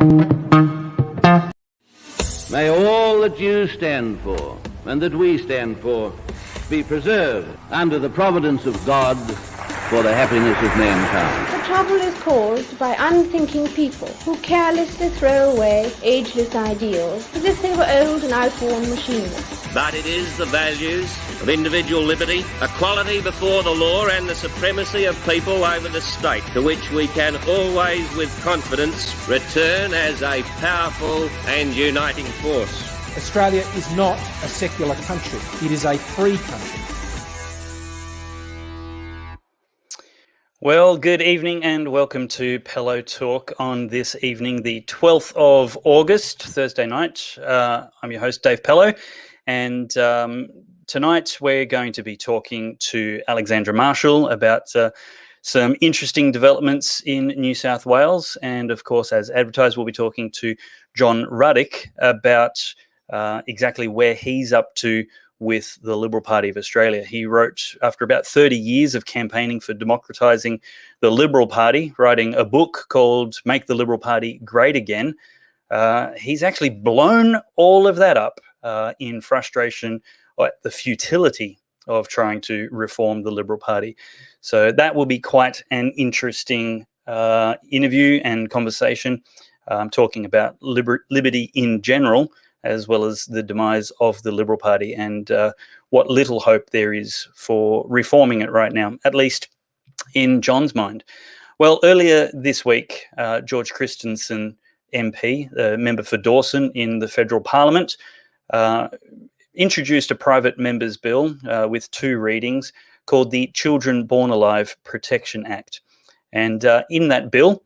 May all that you stand for and that we stand for be preserved under the providence of God for the happiness of mankind. The trouble is caused by unthinking people who carelessly throw away ageless ideals as if they were old and outworn machines. But it is the values of individual liberty, equality before the law and the supremacy of people over the state to which we can always with confidence return as a powerful and uniting force. Australia is not a secular country. It is a free country. Well, good evening and welcome to Pellowe Talk on this evening, the 12th of August, Thursday night. I'm your host, Dave Pellowe, and tonight we're going to be talking to Alexandra Marshall about some interesting developments in New South Wales. And of course, as advertised, we'll be talking to John Ruddick about exactly where he's up to with the Liberal Party of Australia. He wrote, after about 30 years of campaigning for democratising the Liberal Party, writing a book called Make the Liberal Party Great Again. He's actually blown all of that up in frustration at the futility of trying to reform the Liberal Party. So that will be quite an interesting interview and conversation, talking about liberty in general, as well as the demise of the Liberal Party and what little hope there is for reforming it right now, at least in John's mind. Well, earlier this week, George Christensen MP, the member for Dawson in the federal parliament, introduced a private member's bill with two readings called the Children Born Alive Protection Act. And in that bill,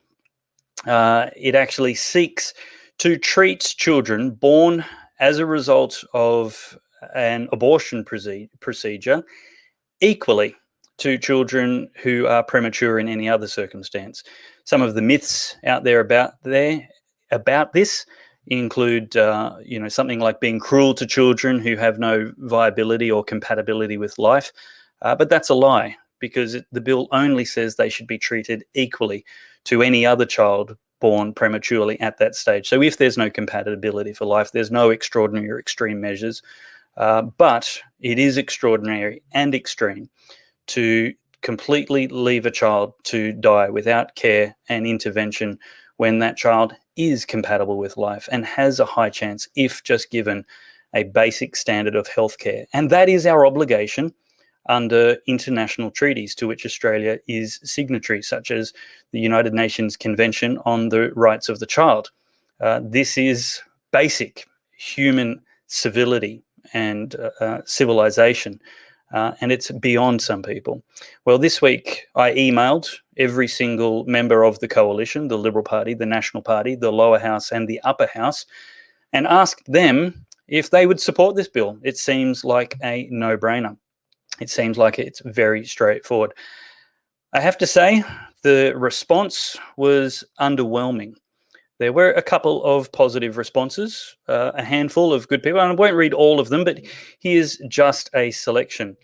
it actually seeks to treat children born as a result of an abortion procedure equally to children who are premature in any other circumstance. Some of the myths out there about this include, something like being cruel to children who have no viability or compatibility with life. But that's a lie, because the bill only says they should be treated equally to any other child born prematurely at that stage. So if there's no compatibility for life, there's no extraordinary or extreme measures. But it is extraordinary and extreme to completely leave a child to die without care and intervention when that child is compatible with life and has a high chance, if just given a basic standard of healthcare. And that is our obligation under international treaties to which Australia is signatory, such as the United Nations Convention on the Rights of the Child. This is basic human civility and civilization, and it's beyond some people. Well, this week I emailed every single member of the coalition, the Liberal Party, the National Party, the lower house and the upper house, and asked them if they would support this bill. It seems like a no-brainer. It seems like it's very straightforward. I have to say, the response was underwhelming. There were a couple of positive responses, a handful of good people, and I won't read all of them, but here's just a selection.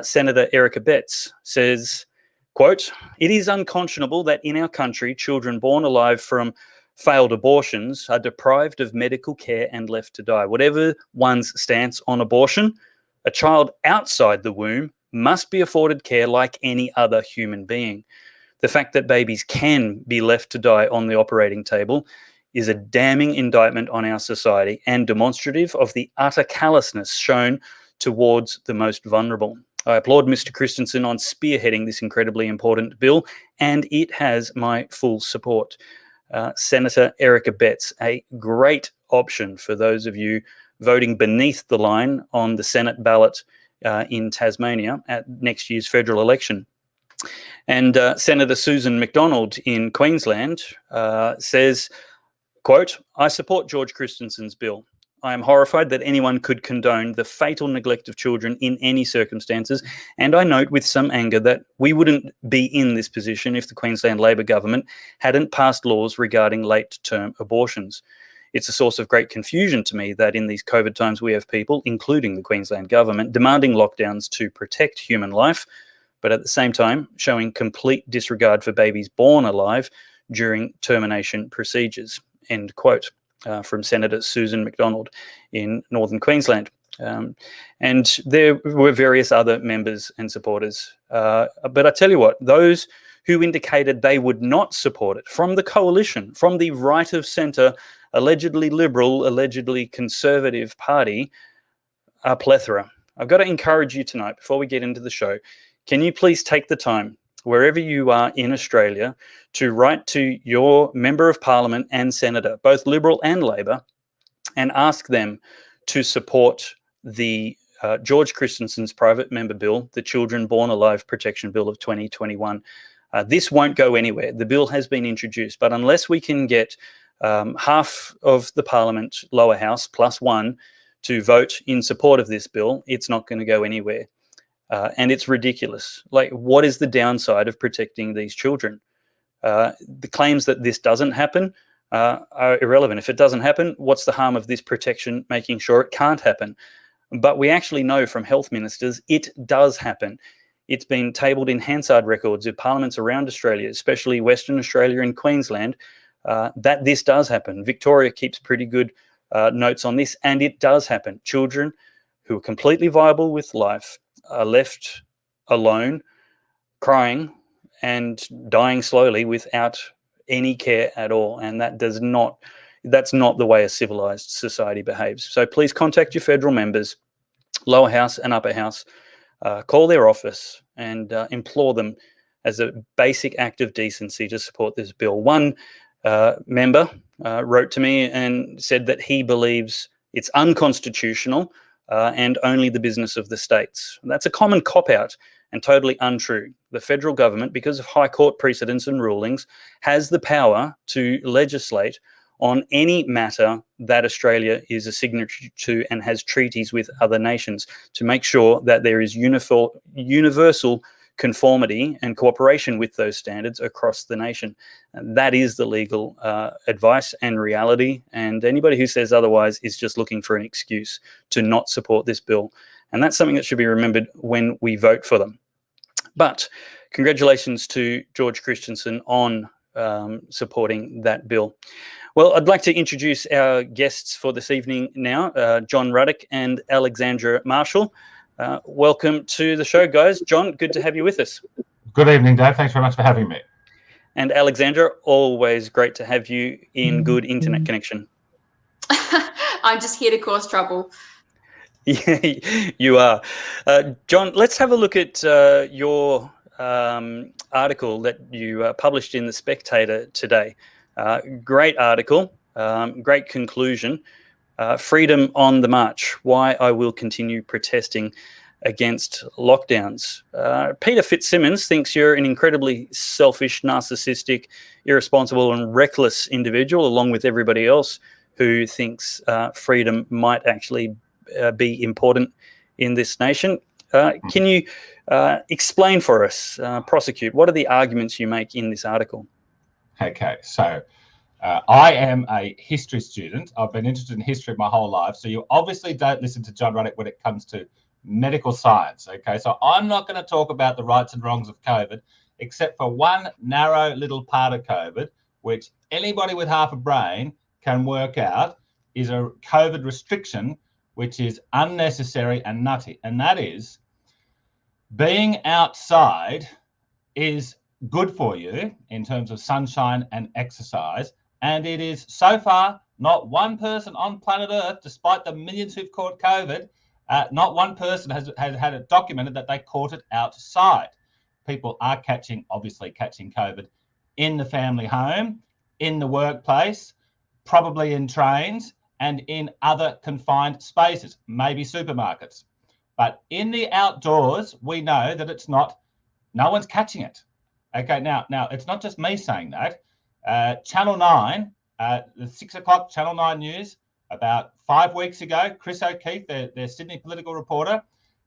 Senator Erica Betts says, quote, "It is unconscionable that in our country, children born alive from failed abortions are deprived of medical care and left to die. Whatever one's stance on abortion, a child outside the womb must be afforded care like any other human being. The fact that babies can be left to die on the operating table is a damning indictment on our society and demonstrative of the utter callousness shown towards the most vulnerable. I applaud Mr. Christensen on spearheading this incredibly important bill, and it has my full support." Senator Erica Betts, a great option for those of you voting beneath the line on the Senate ballot in Tasmania at next year's federal election. And Senator Susan McDonald in Queensland says, quote, "I support George Christensen's bill. I am horrified that anyone could condone the fatal neglect of children in any circumstances, and I note with some anger that we wouldn't be in this position if the Queensland Labor government hadn't passed laws regarding late-term abortions. It's a source of great confusion to me that in these COVID times we have people, including the Queensland government, demanding lockdowns to protect human life, but at the same time showing complete disregard for babies born alive during termination procedures." end quote, from Senator Susan McDonald in Northern Queensland. And there were various other members and supporters. But I tell you what, those who indicated they would not support it from the coalition, from the right of centre, allegedly liberal, allegedly conservative party, are plethora. I've got to encourage you tonight, before we get into the show, can you please take the time, wherever you are in Australia, to write to your Member of Parliament and Senator, both Liberal and Labor, and ask them to support the George Christensen's private member bill, the Children Born Alive Protection Bill of 2021. This won't go anywhere. The bill has been introduced, but unless we can get half of the Parliament lower house plus one to vote in support of this bill, it's not going to go anywhere. And it's ridiculous. Like, what is the downside of protecting these children? The claims that this doesn't happen are irrelevant. If it doesn't happen, what's the harm of this protection making sure it can't happen? But we actually know from health ministers it does happen. It's been tabled in Hansard records of parliaments around Australia, especially Western Australia and Queensland, that this does happen. Victoria keeps pretty good notes on this, and it does happen. Children who are completely viable with life are left alone, crying and dying slowly without any care at all. And that's not the way a civilized society behaves. So please contact your federal members, lower house and upper house, call their office and implore them as a basic act of decency to support this bill. One member wrote to me and said that he believes it's unconstitutional and only the business of the states. That's a common cop-out and totally untrue. The federal government, because of high court precedents and rulings, has the power to legislate on any matter that Australia is a signatory to and has treaties with other nations to make sure that there is universal conformity and cooperation with those standards across the nation. And that is the legal advice and reality. And anybody who says otherwise is just looking for an excuse to not support this bill. And that's something that should be remembered when we vote for them. But congratulations to George Christensen on supporting that bill. Well, I'd like to introduce our guests for this evening now, John Ruddick and Alexandra Marshall. Welcome to the show, guys. John, good to have you with us. Good evening, Dave. Thanks very much for having me. And Alexandra, always great to have you in good internet connection. I'm just here to cause trouble. Yeah, you are. John, let's have a look at your article that you published in The Spectator today. Great article, great conclusion. Freedom on the March, why I will continue protesting against lockdowns. Peter Fitzsimmons thinks you're an incredibly selfish, narcissistic, irresponsible and reckless individual, along with everybody else who thinks freedom might actually be important in this nation. Can you explain for us, prosecute, what are the arguments you make in this article? Okay, so I am a history student. I've been interested in history my whole life. So you obviously don't listen to John Ruddick when it comes to medical science. Okay, so I'm not going to talk about the rights and wrongs of COVID, except for one narrow little part of COVID, which anybody with half a brain can work out is a COVID restriction, which is unnecessary and nutty. And that is being outside is good for you in terms of sunshine and exercise. And it is so far not one person on planet Earth, despite the millions who've caught COVID, not one person has had it documented that they caught it outside. People are obviously catching COVID in the family home, in the workplace, probably in trains and in other confined spaces, maybe supermarkets. But in the outdoors, we know that no one's catching it. Okay, now it's not just me saying that. Channel 9, the 6 o'clock Channel 9 news, about 5 weeks ago, Chris O'Keefe, their Sydney political reporter,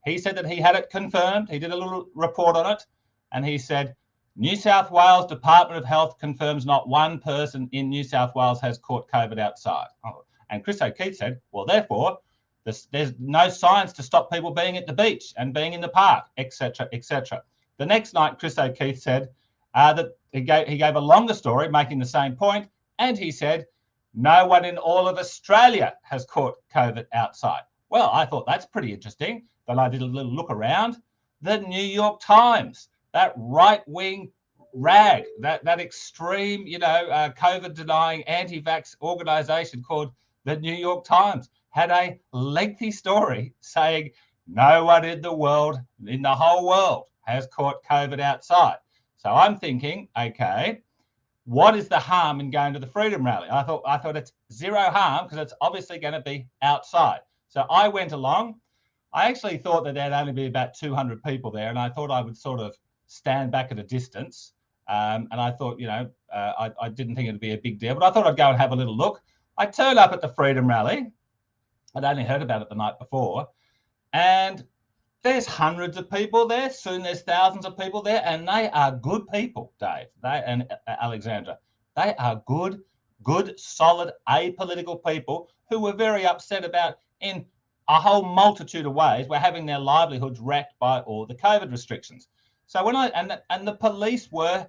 he said that he had it confirmed. He did a little report on it, and he said, New South Wales Department of Health confirms not one person in New South Wales has caught COVID outside. And Chris O'Keefe said, well, therefore, there's no science to stop people being at the beach and being in the park, etc., etc. The next night, Chris O'Keefe said that he gave a longer story making the same point, and he said no one in all of Australia has caught COVID outside. Well, I thought that's pretty interesting. Then I did a little look around. The New York Times, that right-wing rag, that extreme, COVID-denying anti-vax organisation called the New York Times, had a lengthy story saying no one in the world, in the whole world, has caught COVID outside. So I'm thinking, okay, what is the harm in going to the Freedom Rally? I thought it's zero harm because it's obviously going to be outside. So I went along. I actually thought that there'd only be about 200 people there, and I thought I would sort of stand back at a distance. And I thought, I didn't think it'd be a big deal, but I thought I'd go and have a little look. I turned up at the Freedom Rally. I'd only heard about it the night before, and there's hundreds of people there. Soon there's thousands of people there, and they are good people, Dave. They and Alexandra. They are good, solid, apolitical people who were very upset about, in a whole multitude of ways, were having their livelihoods wrecked by all the COVID restrictions. So when the police were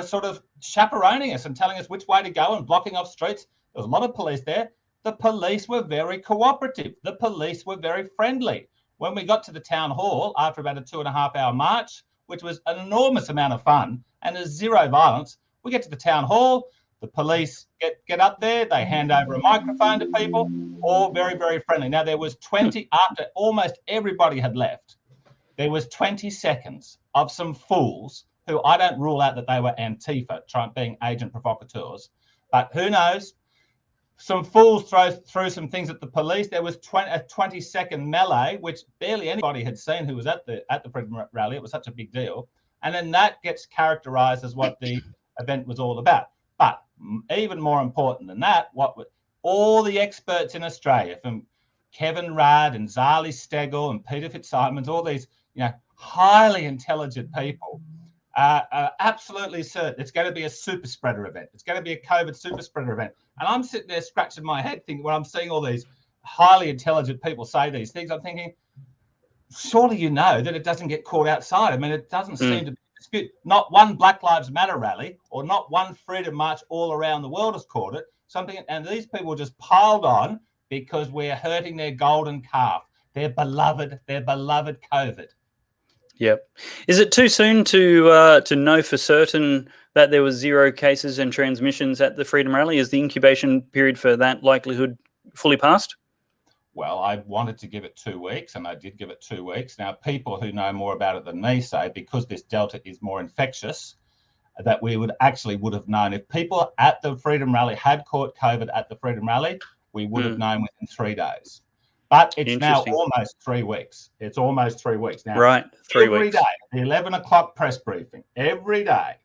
sort of chaperoning us and telling us which way to go and blocking off streets. There was a lot of police there. The police were very cooperative. The police were very friendly. When we got to the town hall after about a 2.5-hour march, which was an enormous amount of fun and there's zero violence, we get to the town hall, the police get up there, they hand over a microphone to people, all very, very friendly. Now, there was 20, after almost everybody had left, there was 20 seconds of some fools who I don't rule out that they were Antifa, being agent provocateurs, but who knows? Some fools threw some things at the police. There was a 20-second melee, which barely anybody had seen who was at the Freedom Rally. It was such a big deal. And then that gets characterised as what the event was all about. But even more important than that, all the experts in Australia, from Kevin Rudd and Zali Steggall and Peter Fitzsimons, all these highly intelligent people, are absolutely certain it's going to be a super spreader event. It's going to be a COVID super spreader event. And I'm sitting there scratching my head thinking, when I'm seeing all these highly intelligent people say these things, I'm thinking, surely you know that it doesn't get caught outside. I mean, it doesn't seem to be a dispute. Not one Black Lives Matter rally or not one freedom march all around the world has caught it. And these people just piled on because we're hurting their golden calf, their beloved COVID. Yep. Is it too soon to know for certain that there was 0 cases and transmissions at the Freedom Rally? Is the incubation period for that likelihood fully passed? Well, I wanted to give it 2 weeks, and I did give it 2 weeks. Now, people who know more about it than me say because this Delta is more infectious, that we would have known. If people at the Freedom Rally had caught COVID at the Freedom Rally, we would have known within 3 days. But it's now almost 3 weeks. It's almost 3 weeks now. Right, 3 weeks. Every day, the 11 o'clock press briefing, every day,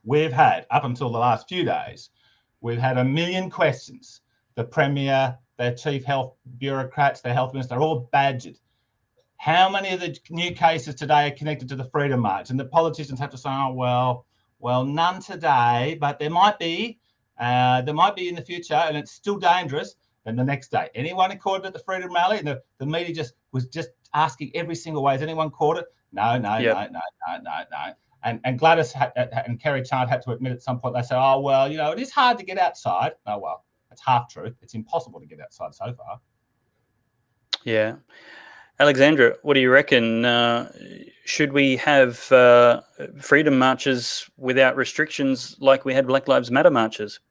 we've had, up until the last few days, we've had 1 million questions. The Premier, their chief health bureaucrats, their health minister, are all badgered. How many of the new cases today are connected to the Freedom March? And the politicians have to say, oh, well, none today, but there might be in the future, and it's still dangerous. And the next day, anyone caught it at the Freedom Rally? And the media was just asking every single way, has anyone caught it? No. And Gladys and Kerry Chant had to admit at some point, they say, oh, well, it is hard to get outside. Oh, well, it's half truth. It's impossible to get outside so far. Yeah. Alexandra, what do you reckon? Should we have freedom marches without restrictions like we had Black Lives Matter marches?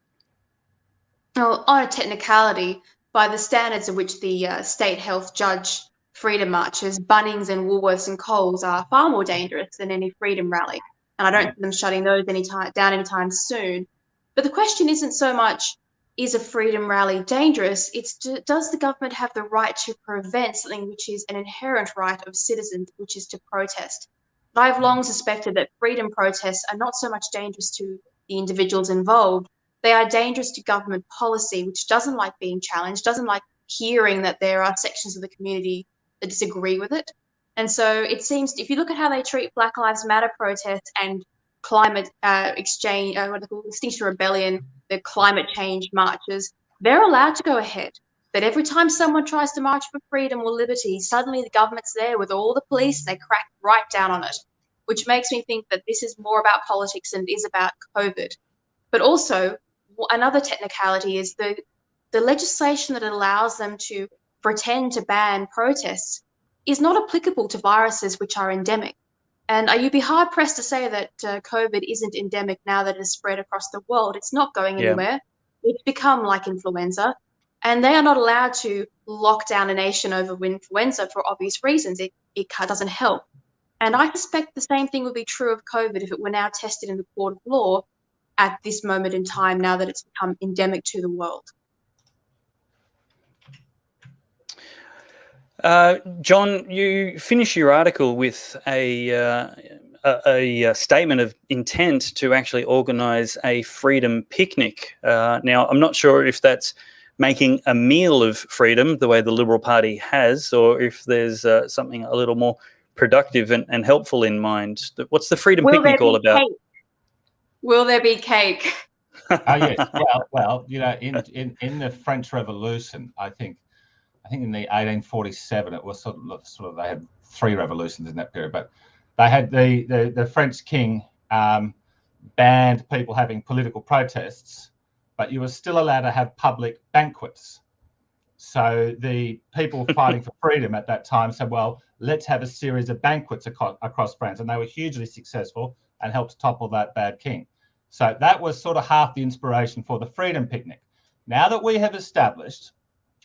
Well, on a technicality, by the standards of which the state health judge freedom marches, Bunnings and Woolworths and Coles are far more dangerous than any freedom rally. And I don't see them shutting those down anytime soon. But the question isn't so much, is a freedom rally dangerous? It's does the government have the right to prevent something which is an inherent right of citizens, which is to protest? And I've long suspected that freedom protests are not so much dangerous to the individuals involved. They are dangerous to government policy, which doesn't like being challenged, doesn't like hearing that there are sections of the community that disagree with it. And so it seems, if you look at how they treat Black Lives Matter protests and climate Extinction Rebellion, the climate change marches, they're allowed to go ahead. But every time someone tries to march for freedom or liberty, suddenly the government's there with all the police, they crack right down on it, which makes me think that this is more about politics than it is about COVID. But also, another technicality is the legislation that allows them to pretend to ban protests is not applicable to viruses which are endemic. And you'd be hard pressed to say that COVID isn't endemic now that it has spread across the world. It's not going anywhere. It's become like influenza. And they are not allowed to lock down a nation over influenza for obvious reasons. It doesn't help. And I suspect the same thing would be true of COVID if it were now tested in the court of law at this moment in time, now that it's become endemic to the world. John, you finish your article with a statement of intent to actually organise a freedom picnic. Now, I'm not sure if that's making a meal of freedom the way the Liberal Party has, or if there's something a little more productive and helpful in mind. What's the freedom picnic all about? Cake? Will there be cake? Oh yes. Well, you know, in the French Revolution, I think in the 1847 it was sort of they had 3 revolutions in that period, but they had the French king banned people having political protests, but you were still allowed to have public banquets. So the people fighting for freedom at that time said, well, let's have a series of banquets across France. And they were hugely successful and helped topple that bad king. So that was sort of half the inspiration for the freedom picnic. Now that we have established,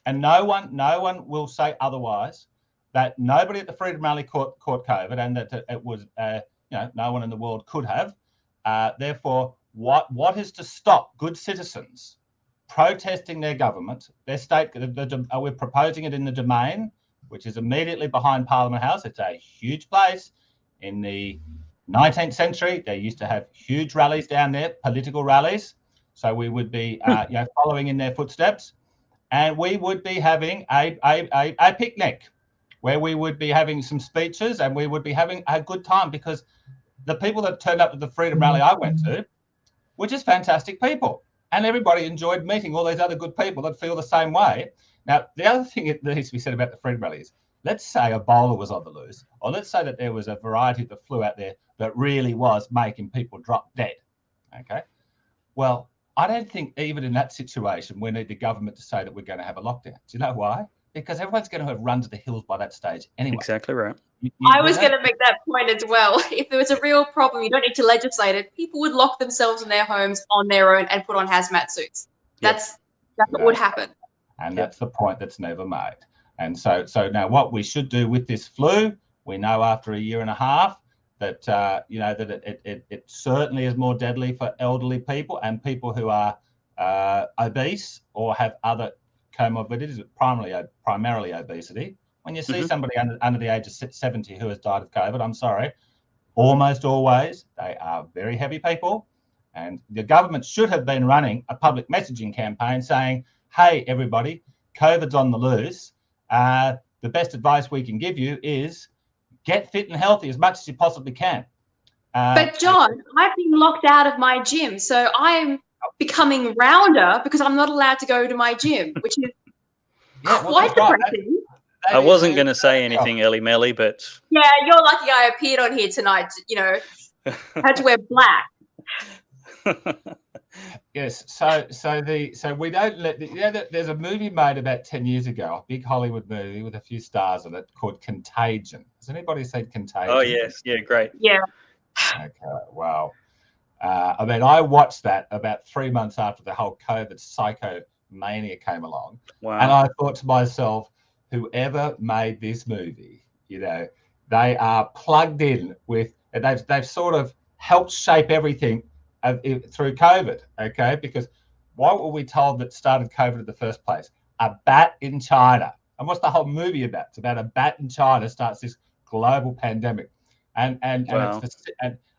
and no one will say otherwise, that nobody at the Freedom Rally caught COVID, and that it was, no one in the world could have. Therefore, what is to stop good citizens protesting their government, their state? We're proposing it in the Domain, which is immediately behind Parliament House. It's a huge place. In the 19th century, they used to have huge rallies down there, political rallies. So we would be, following in their footsteps, and we would be having a picnic where we would be having some speeches and we would be having a good time, because the people that turned up at the Freedom Rally I went to were just fantastic people. And everybody enjoyed meeting all these other good people that feel the same way. Now, the other thing that needs to be said about the Freedom Rally is, let's say Ebola was on the loose, or let's say that there was a variety that flew out there that really was making people drop dead. Okay. Well, I don't think even in that situation, we need the government to say that we're going to have a lockdown. Do you know why? Because everyone's going to have run to the hills by that stage anyway. Exactly right. I was going to make that point as well. If there was a real problem, you don't need to legislate it. People would lock themselves in their homes on their own and put on hazmat suits. That's what would happen. And that's the point that's never made. And so now what we should do with this flu, we know after a year and a half that that it certainly is more deadly for elderly people and people who are obese or have other comorbidities, primarily obesity. When you see somebody under the age of 70 who has died of COVID, I'm sorry, almost always they are very heavy people. And the government should have been running a public messaging campaign saying, hey, everybody, COVID's on the loose. The best advice we can give you is get fit and healthy as much as you possibly can. But John, I've been locked out of my gym, so I'm becoming rounder because I'm not allowed to go to my gym, which is quite depressing. I wasn't going to say anything, Ellie Melly, but yeah, you're lucky I appeared on here tonight. I had to wear black. Yes, so we don't let there's a movie made about 10 years ago, a big Hollywood movie with a few stars in it called Contagion. Has anybody seen Contagion? Oh yes, yeah, great. Yeah. Okay, well, I watched that about 3 months after the whole COVID psychomania came along. Wow. And I thought to myself, whoever made this movie, they are plugged in with, they've sort of helped shape everything through COVID, okay? Because what were we told that started COVID in the first place? A bat in China. And what's the whole movie about? It's about a bat in China starts this global pandemic, and wow.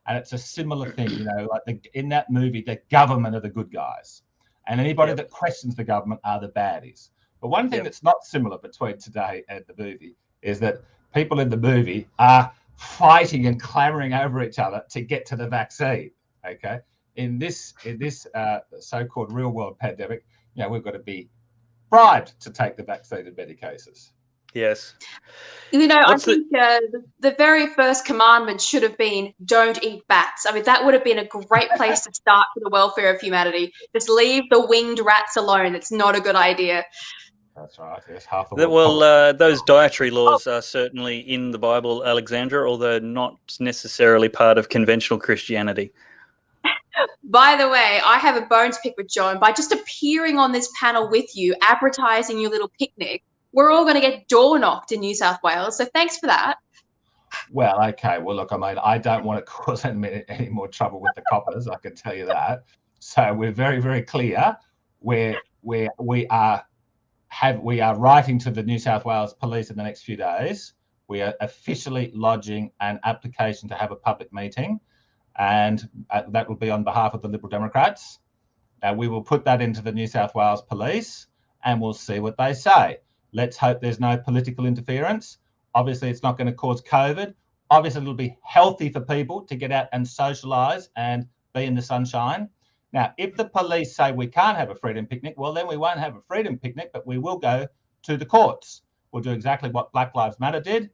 it's a similar thing, like in that movie, the government are the good guys, and anybody that questions the government are the baddies. But one thing that's not similar between today and the movie is that people in the movie are fighting and clamoring over each other to get to the vaccine. Okay, in this so-called real-world pandemic, we've got to be bribed to take the vaccine in many cases. Yes. You know, What's I think the very first commandment should have been don't eat bats. I mean, that would have been a great place to start for the welfare of humanity. Just leave the winged rats alone. It's not a good idea. That's right. Yes, half the Well, world. those dietary laws are certainly in the Bible, Alexandra, although not necessarily part of conventional Christianity. By the way, I have a bone to pick with John. By just appearing on this panel with you, advertising your little picnic, we're all going to get door knocked in New South Wales. So thanks for that. Well, okay. Well, look, I mean, I don't want to cause any more trouble with the coppers. I can tell you that. So we're very, very clear. We are writing to the New South Wales Police in the next few days. We are officially lodging an application to have a public meeting, and that will be on behalf of the Liberal Democrats. We will put that into the New South Wales Police, and we'll see what they say. Let's hope there's no political interference. Obviously, it's not going to cause COVID. Obviously, it'll be healthy for people to get out and socialise and be in the sunshine. Now, if the police say we can't have a freedom picnic, well, then we won't have a freedom picnic, but we will go to the courts. We'll do exactly what Black Lives Matter did,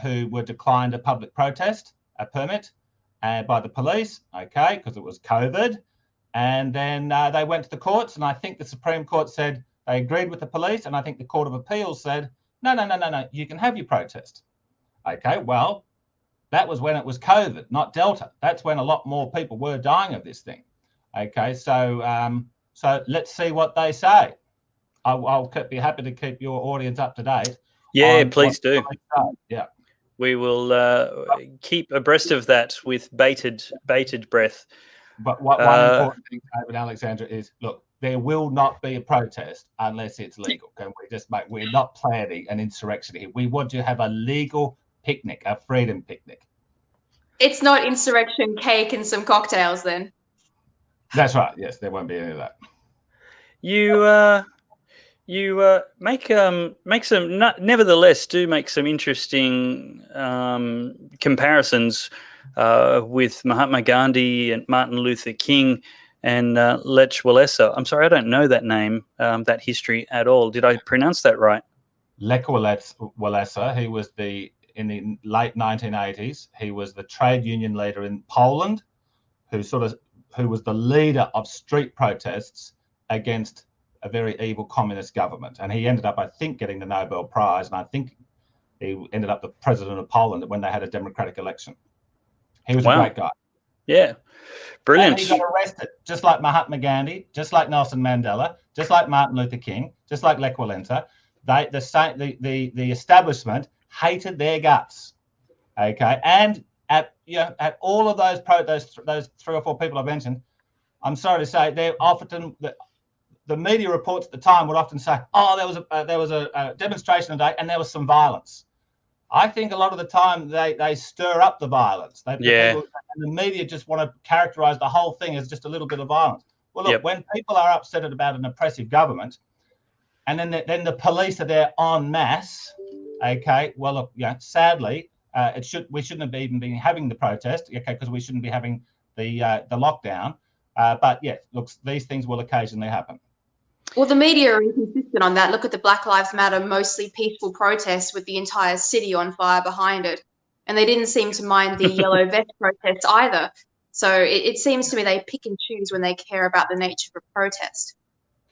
who were declined a public protest, a permit, by the police, okay, because it was COVID. And then they went to the courts, and I think the Supreme Court said they agreed with the police, and I think the Court of Appeals said, no, you can have your protest. Okay, well, that was when it was COVID, not Delta. That's when a lot more people were dying of this thing. Okay, so let's see what they say. I'll be happy to keep your audience up to date. Yeah, please do. Yeah, we will keep abreast of that with bated breath. But one important thing, David, Alexandra, is look, there will not be a protest unless it's legal. Can we just we're not planning an insurrection here. We want to have a legal picnic, a freedom picnic. It's not insurrection cake and some cocktails then. That's right. Yes, there won't be any of that. You make some nevertheless do make some interesting comparisons with Mahatma Gandhi and Martin Luther King and Lech Walesa. I'm sorry, I don't know that name, that history at all. Did I pronounce that right? Lech Walesa. He was in the late 1980s. He was the trade union leader in Poland, who was the leader of street protests against a very evil communist government. And he ended up, I think, getting the Nobel Prize. And I think he ended up the president of Poland when they had a democratic election. He was a great guy. Yeah. Brilliant. And he got arrested, just like Mahatma Gandhi, just like Nelson Mandela, just like Martin Luther King, just like Lech Walesa. The establishment hated their guts. Okay. And at all of those 3 or 4 people I mentioned, I'm sorry to say, they're often the media reports at the time would often say, "Oh, there was a demonstration today, and there was some violence." I think a lot of the time they stir up the violence. And the media just want to characterize the whole thing as just a little bit of violence. Well, look, when people are upset about an oppressive government, and then the police are there en masse, okay. Well, look, sadly, we shouldn't have even been having the protest, okay, because we shouldn't be having the lockdown. But yeah, look, these things will occasionally happen. Well, the media are inconsistent on that. Look at the Black Lives Matter mostly peaceful protests with the entire city on fire behind it. And they didn't seem to mind the yellow vest protests either. So it seems to me they pick and choose when they care about the nature of a protest.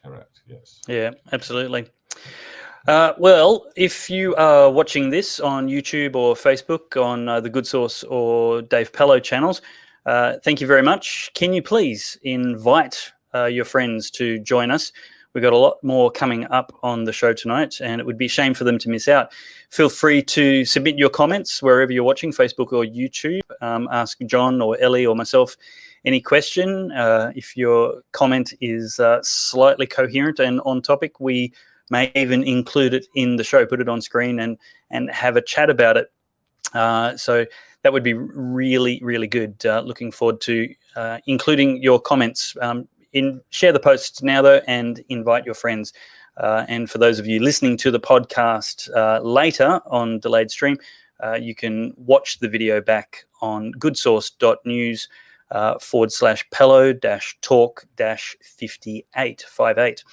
Correct, yes. Yeah, absolutely. Well, if you are watching this on YouTube or Facebook on the Good Source or Dave Pellowe channels, thank you very much. Can you please invite your friends to join us? We've got a lot more coming up on the show tonight, and it would be a shame for them to miss out. Feel free to submit your comments wherever you're watching, Facebook or YouTube. Ask John or Ellie or myself any question. If your comment is slightly coherent and on topic, we may even include it in the show, put it on screen and have a chat about it. So that would be really, really good. Looking forward to including your comments. Share the posts now, though, and invite your friends. And for those of you listening to the podcast later on delayed stream, you can watch the video back on goodsource.news /Pellowe-talk-58.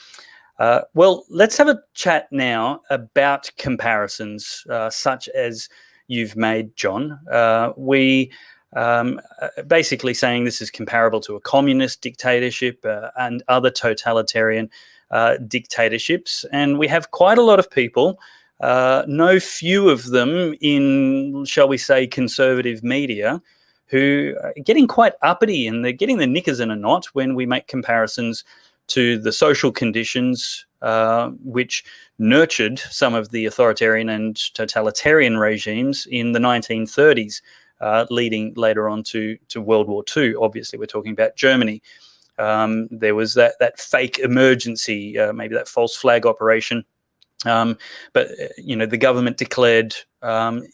Well, let's have a chat now about comparisons such as you've made, John. We basically saying this is comparable to a communist dictatorship and other totalitarian dictatorships. And we have quite a lot of people, no few of them in, shall we say, conservative media, who are getting quite uppity, and they're getting their knickers in a knot when we make comparisons to the social conditions which nurtured some of the authoritarian and totalitarian regimes in the 1930s, leading later on to World War II. Obviously, we're talking about Germany. There was that fake emergency, maybe that false flag operation. But the government declared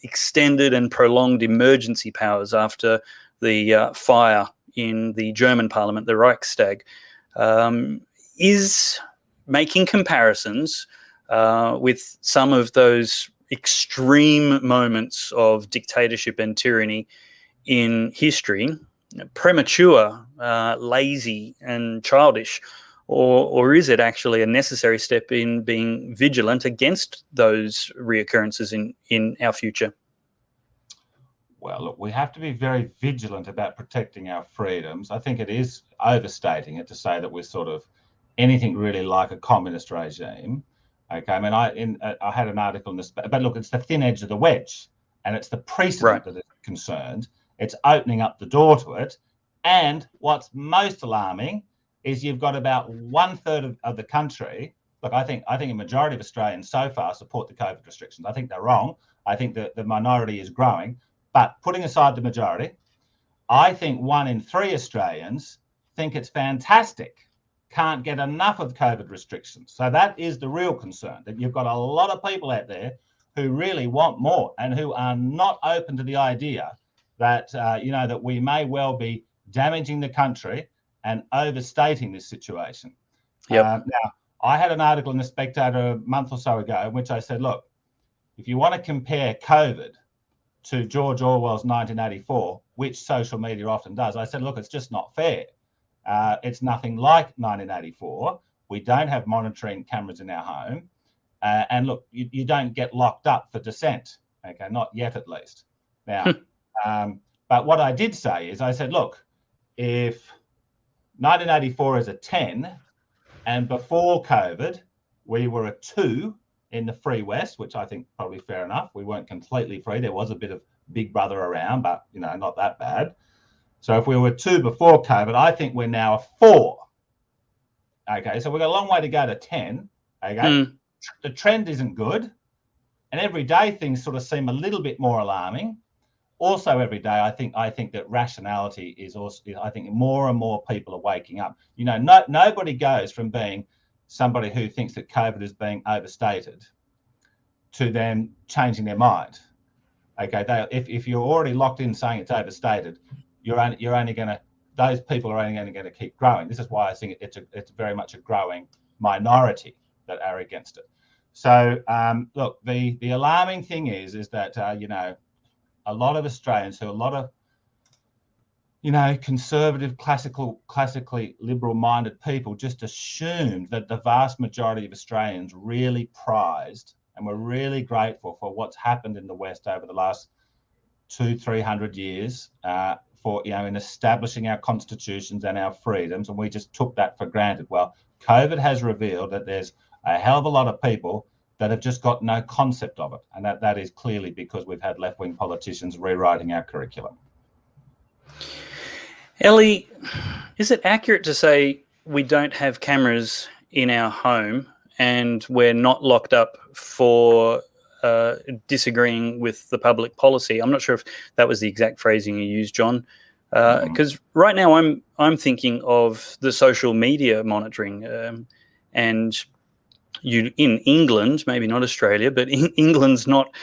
extended and prolonged emergency powers after the fire in the German parliament, the Reichstag. Is making comparisons with some of those extreme moments of dictatorship and tyranny in history premature, lazy and childish, or is it actually a necessary step in being vigilant against those reoccurrences in our future? Well, look, we have to be very vigilant about protecting our freedoms. I think it is overstating it to say that we're sort of anything really like a communist regime. Okay, I mean, I had an article in this, but look, it's the thin edge of the wedge, and it's the precedent that is concerned. It's opening up the door to it, and what's most alarming is you've got about 1/3 of the country. Look, I think a majority of Australians so far support the COVID restrictions. I think they're wrong. I think that the minority is growing, but putting aside the majority, I think 1 in 3 Australians think it's fantastic. Can't get enough of COVID restrictions. So that is the real concern, that you've got a lot of people out there who really want more and who are not open to the idea that, that we may well be damaging the country and overstating this situation. Yep. Now, I had an article in The Spectator a month or so ago in which I said, look, if you want to compare COVID to George Orwell's 1984, which social media often does, I said, look, it's just not fair. It's nothing like 1984. We don't have monitoring cameras in our home. And look, you don't get locked up for dissent. Okay, not yet at least. Now, but what I did say is I said, look, if 1984 is a 10 and before COVID, we were a 2 in the free West, which I think probably fair enough. We weren't completely free. There was a bit of Big Brother around, but, not that bad. So if we were 2 before COVID, I think we're now a 4. Okay, so we've got a long way to go to 10. Okay, The trend isn't good. And every day things sort of seem a little bit more alarming. Also, every day, I think that rationality is also, I think more and more people are waking up. Nobody goes from being somebody who thinks that COVID is being overstated to them changing their mind. Okay, if you're already locked in saying it's overstated, those people are only going to keep growing. This is why I think it's very much a growing minority that are against it. So look, the alarming thing is that a lot of Australians who a lot of conservative, classically liberal-minded people just assumed that the vast majority of Australians really prized and were really grateful for what's happened in the West over the last 200-300 years for in establishing our constitutions and our freedoms, and we just took that for granted. Well, COVID has revealed that there's a hell of a lot of people that have just got no concept of it, and that is clearly because we've had left-wing politicians rewriting our curriculum. Ellie, is it accurate to say we don't have cameras in our home and we're not locked up for disagreeing with the public policy? I'm not sure if that was the exact phrasing you used, John, because right now I'm thinking of the social media monitoring, and in England, maybe not Australia, but England's not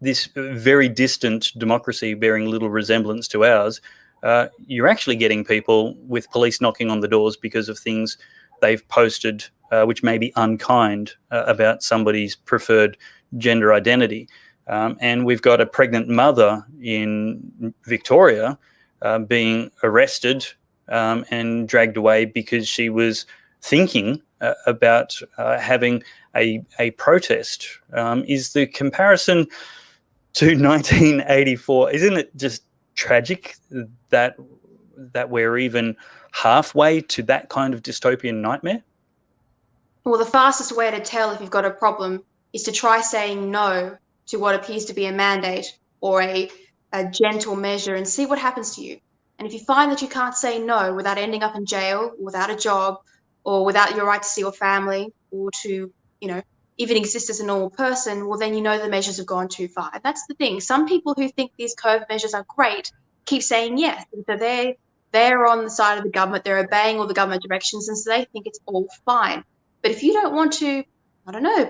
this very distant democracy bearing little resemblance to ours. You're actually getting people with police knocking on the doors because of things they've posted which may be unkind about somebody's preferred gender identity. And we've got a pregnant mother in Victoria being arrested and dragged away because she was thinking about having a protest is the comparison to 1984. Isn't it just tragic that we're even halfway to that kind of dystopian nightmare? Well, the fastest way to tell if you've got a problem is to try saying no to what appears to be a mandate or a gentle measure and see what happens to you. And if you find that you can't say no without ending up in jail, without a job, or without your right to see your family, or to, even exist as a normal person, well, then you know the measures have gone too far. And that's the thing. Some people who think these COVID measures are great keep saying yes. And so they're on the side of the government, they're obeying all the government directions, and so they think it's all fine. But if you don't want to,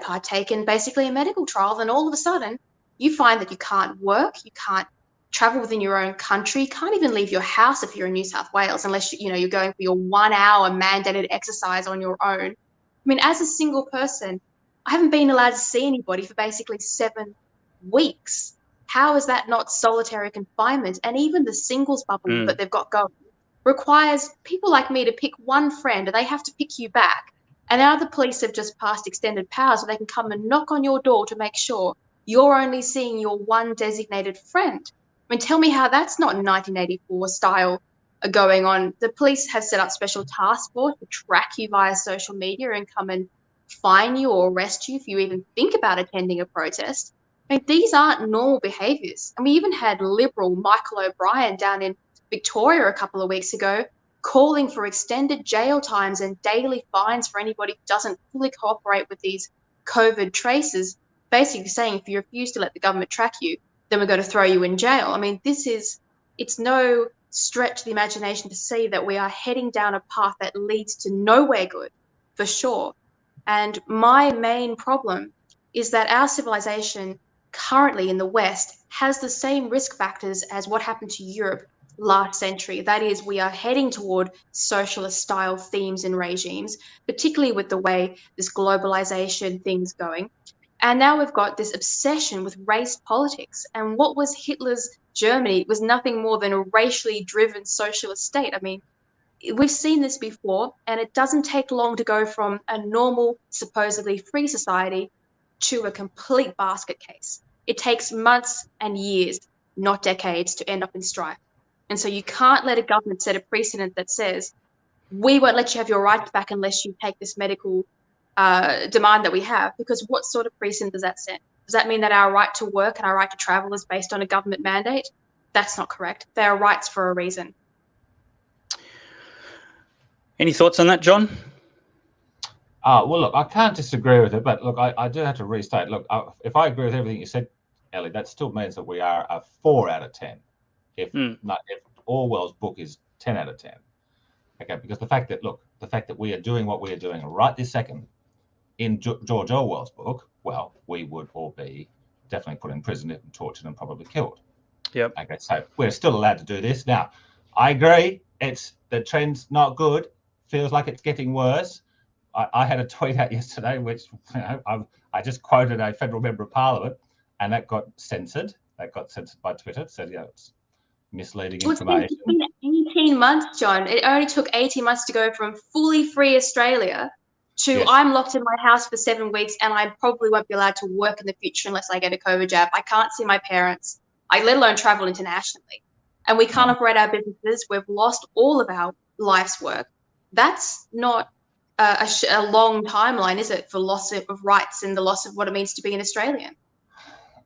partake in basically a medical trial, then all of a sudden you find that you can't work, you can't travel within your own country, you can't even leave your house if you're in New South Wales unless you're going for your 1 hour mandated exercise on your own. I mean, as a single person, I haven't been allowed to see anybody for basically 7 weeks. How is that not solitary confinement? And even the singles bubble that they've got going requires people like me to pick one friend, and they have to pick you back. And now the police have just passed extended powers so they can come and knock on your door to make sure you're only seeing your one designated friend. I mean, tell me how that's not 1984 style going on. The police have set up special task force to track you via social media and come and fine you or arrest you if you even think about attending a protest. I mean, these aren't normal behaviours. And we even had Liberal Michael O'Brien down in Victoria a couple of weeks ago calling for extended jail times and daily fines for anybody who doesn't fully cooperate with these COVID traces, basically saying if you refuse to let the government track you, then we're going to throw you in jail. I mean, it's no stretch of the imagination to see that we are heading down a path that leads to nowhere good, for sure. And my main problem is that our civilization currently in the West has the same risk factors as what happened to Europe last century. That is, we are heading toward socialist style themes and regimes, particularly with the way this globalization thing's going. And now we've got this obsession with race politics. And what was Hitler's Germany? It was nothing more than a racially driven socialist state. I mean, we've seen this before, and it doesn't take long to go from a normal, supposedly free society to a complete basket case. It takes months and years, not decades, to end up in strife. And so you can't let a government set a precedent that says, we won't let you have your rights back unless you take this medical demand that we have, because what sort of precedent does that set? Does that mean that our right to work and our right to travel is based on a government mandate? That's not correct. They are rights for a reason. Any thoughts on that, John? Well, look, I can't disagree with it, but look, I do have to restate. Look, if I agree with everything you said, Ellie, that still means that we are a 4 out of 10. If Orwell's book is 10 out of 10. Okay, because the fact that we are doing what we are doing right this second in George Orwell's book, well, we would all be definitely put in prison and tortured and probably killed. Yep. Okay, so we're still allowed to do this. Now, I agree, the trend's not good. Feels like it's getting worse. I had a tweet out yesterday, which I just quoted a federal member of parliament, and that got censored. That got censored by Twitter. So it's misleading information. It's been 18 months, John. It only took 18 months to go from fully free Australia to I'm locked in my house for 7 weeks and I probably won't be allowed to work in the future unless I get a COVID jab. I can't see my parents, let alone travel internationally. And we can't operate our businesses. We've lost all of our life's work. That's not a long timeline, is it, for loss of rights and the loss of what it means to be an Australian?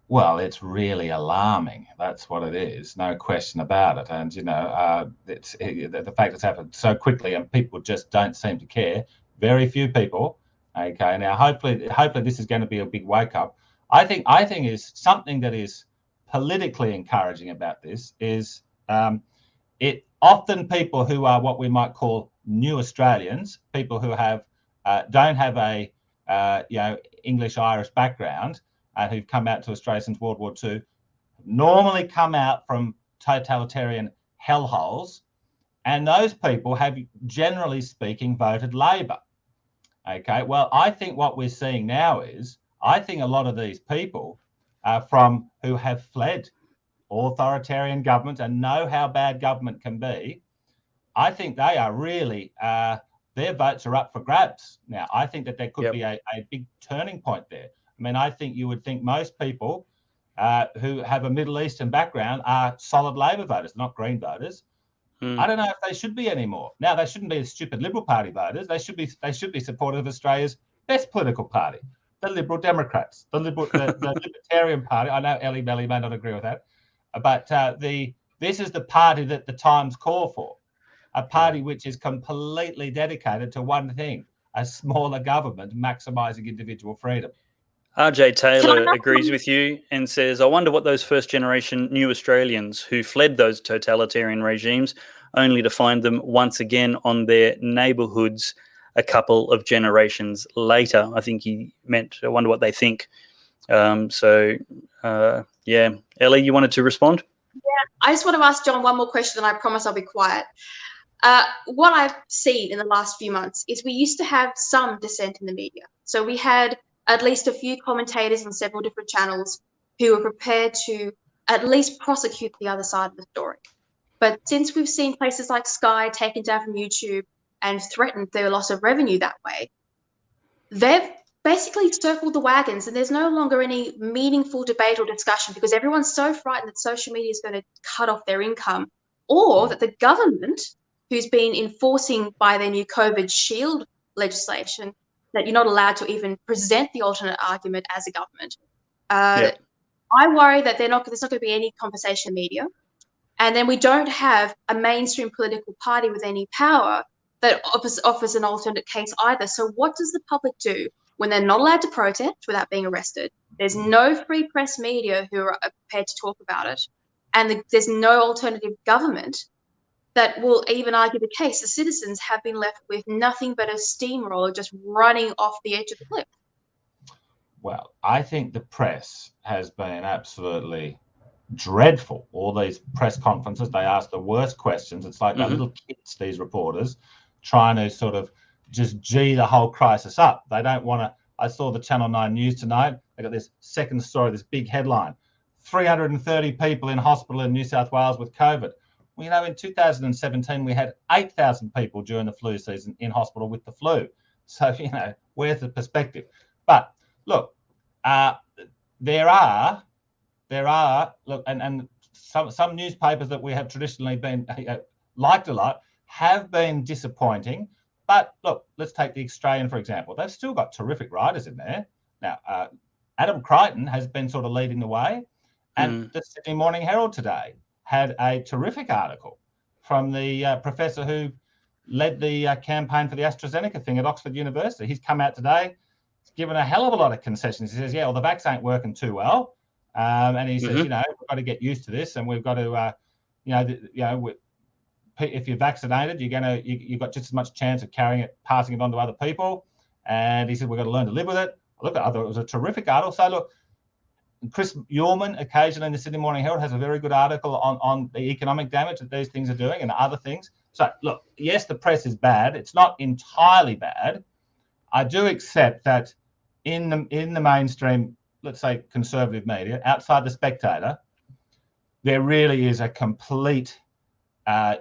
Well, it's really alarming. That's what it is. No question about it. And, the fact it's happened so quickly and people just don't seem to care. Very few people. Okay. Now, hopefully this is going to be a big wake up. I think is something that is politically encouraging about this is it often people who are what we might call new Australians, people who don't have a English-Irish background and who've come out to Australia since World War II, normally come out from totalitarian hellholes, and those people have, generally speaking, voted Labor. Okay, well, I think what we're seeing now is, I think a lot of these people who have fled authoritarian governments and know how bad government can be, I think they are really their votes are up for grabs. Now, I think that there could Yep. be a big turning point there. I mean, I think you would think most people who have a Middle Eastern background are solid Labor voters, not Green voters. I don't know if they should be anymore. Now, they shouldn't be stupid Liberal Party voters. They should be supportive of Australia's best political party, the Liberal Democrats, the Libertarian Party. I know Ellie Belly may not agree with that, but this is the party that the times call for, a party which is completely dedicated to one thing: a smaller government maximising individual freedom. RJ Taylor agrees with you and says, I wonder what those first generation new Australians who fled those totalitarian regimes only to find them once again on their neighbourhoods a couple of generations later. I think he meant, I wonder what they think. Yeah. Ellie, you wanted to respond? Yeah, I just want to ask John one more question, and I promise I'll be quiet. What I've seen in the last few months is we used to have some dissent in the media. So we had at least a few commentators on several different channels who were prepared to at least prosecute the other side of the story. But since we've seen places like Sky taken down from YouTube and threatened their loss of revenue that way, they've basically circled the wagons, and there's no longer any meaningful debate or discussion because everyone's so frightened that social media is going to cut off their income, or that the government, who's been enforcing by their new COVID shield legislation that you're not allowed to even present the alternate argument as a government. I worry that there's not going to be any conversation in the media. And then we don't have a mainstream political party with any power that offers an alternate case either. So what does the public do when they're not allowed to protest without being arrested? There's no free press media who are prepared to talk about it. And there's no alternative government that will even argue the case. The citizens have been left with nothing but a steamroller just running off the edge of the cliff. Well, I think the press has been absolutely dreadful. All these press conferences, they ask the worst questions. It's like they're little kids, these reporters, trying to sort of just G the whole crisis up. They don't want to. I saw the Channel 9 news tonight. They got this second story, this big headline: 330 people in hospital in New South Wales with COVID. Well, you know, in 2017, we had 8,000 people during the flu season in hospital with the flu. So, you know, where's the perspective? But look, there are, look, and some newspapers that we have traditionally been liked a lot have been disappointing. But look, let's take the Australian, for example. They've still got terrific writers in there. Now, Adam Crichton has been sort of leading the way. And the Sydney Morning Herald today had a terrific article from the professor who led the campaign for the AstraZeneca thing at Oxford University. He's come out today. He's given a hell of a lot of concessions. He says, yeah, well, the vaccine ain't working too well. And he says, you know, we've got to get used to this, and we've got to, if you're vaccinated, you've got just as much chance of carrying it, passing it on to other people. And he said, we've got to learn to live with it. I thought it was a terrific article. So look, Chris Uhlmann, occasionally in the Sydney Morning Herald, has a very good article on the economic damage that these things are doing and other things. So, look, yes, the press is bad. It's not entirely bad. I do accept that in the mainstream, let's say conservative media, outside the Spectator, there really is a complete,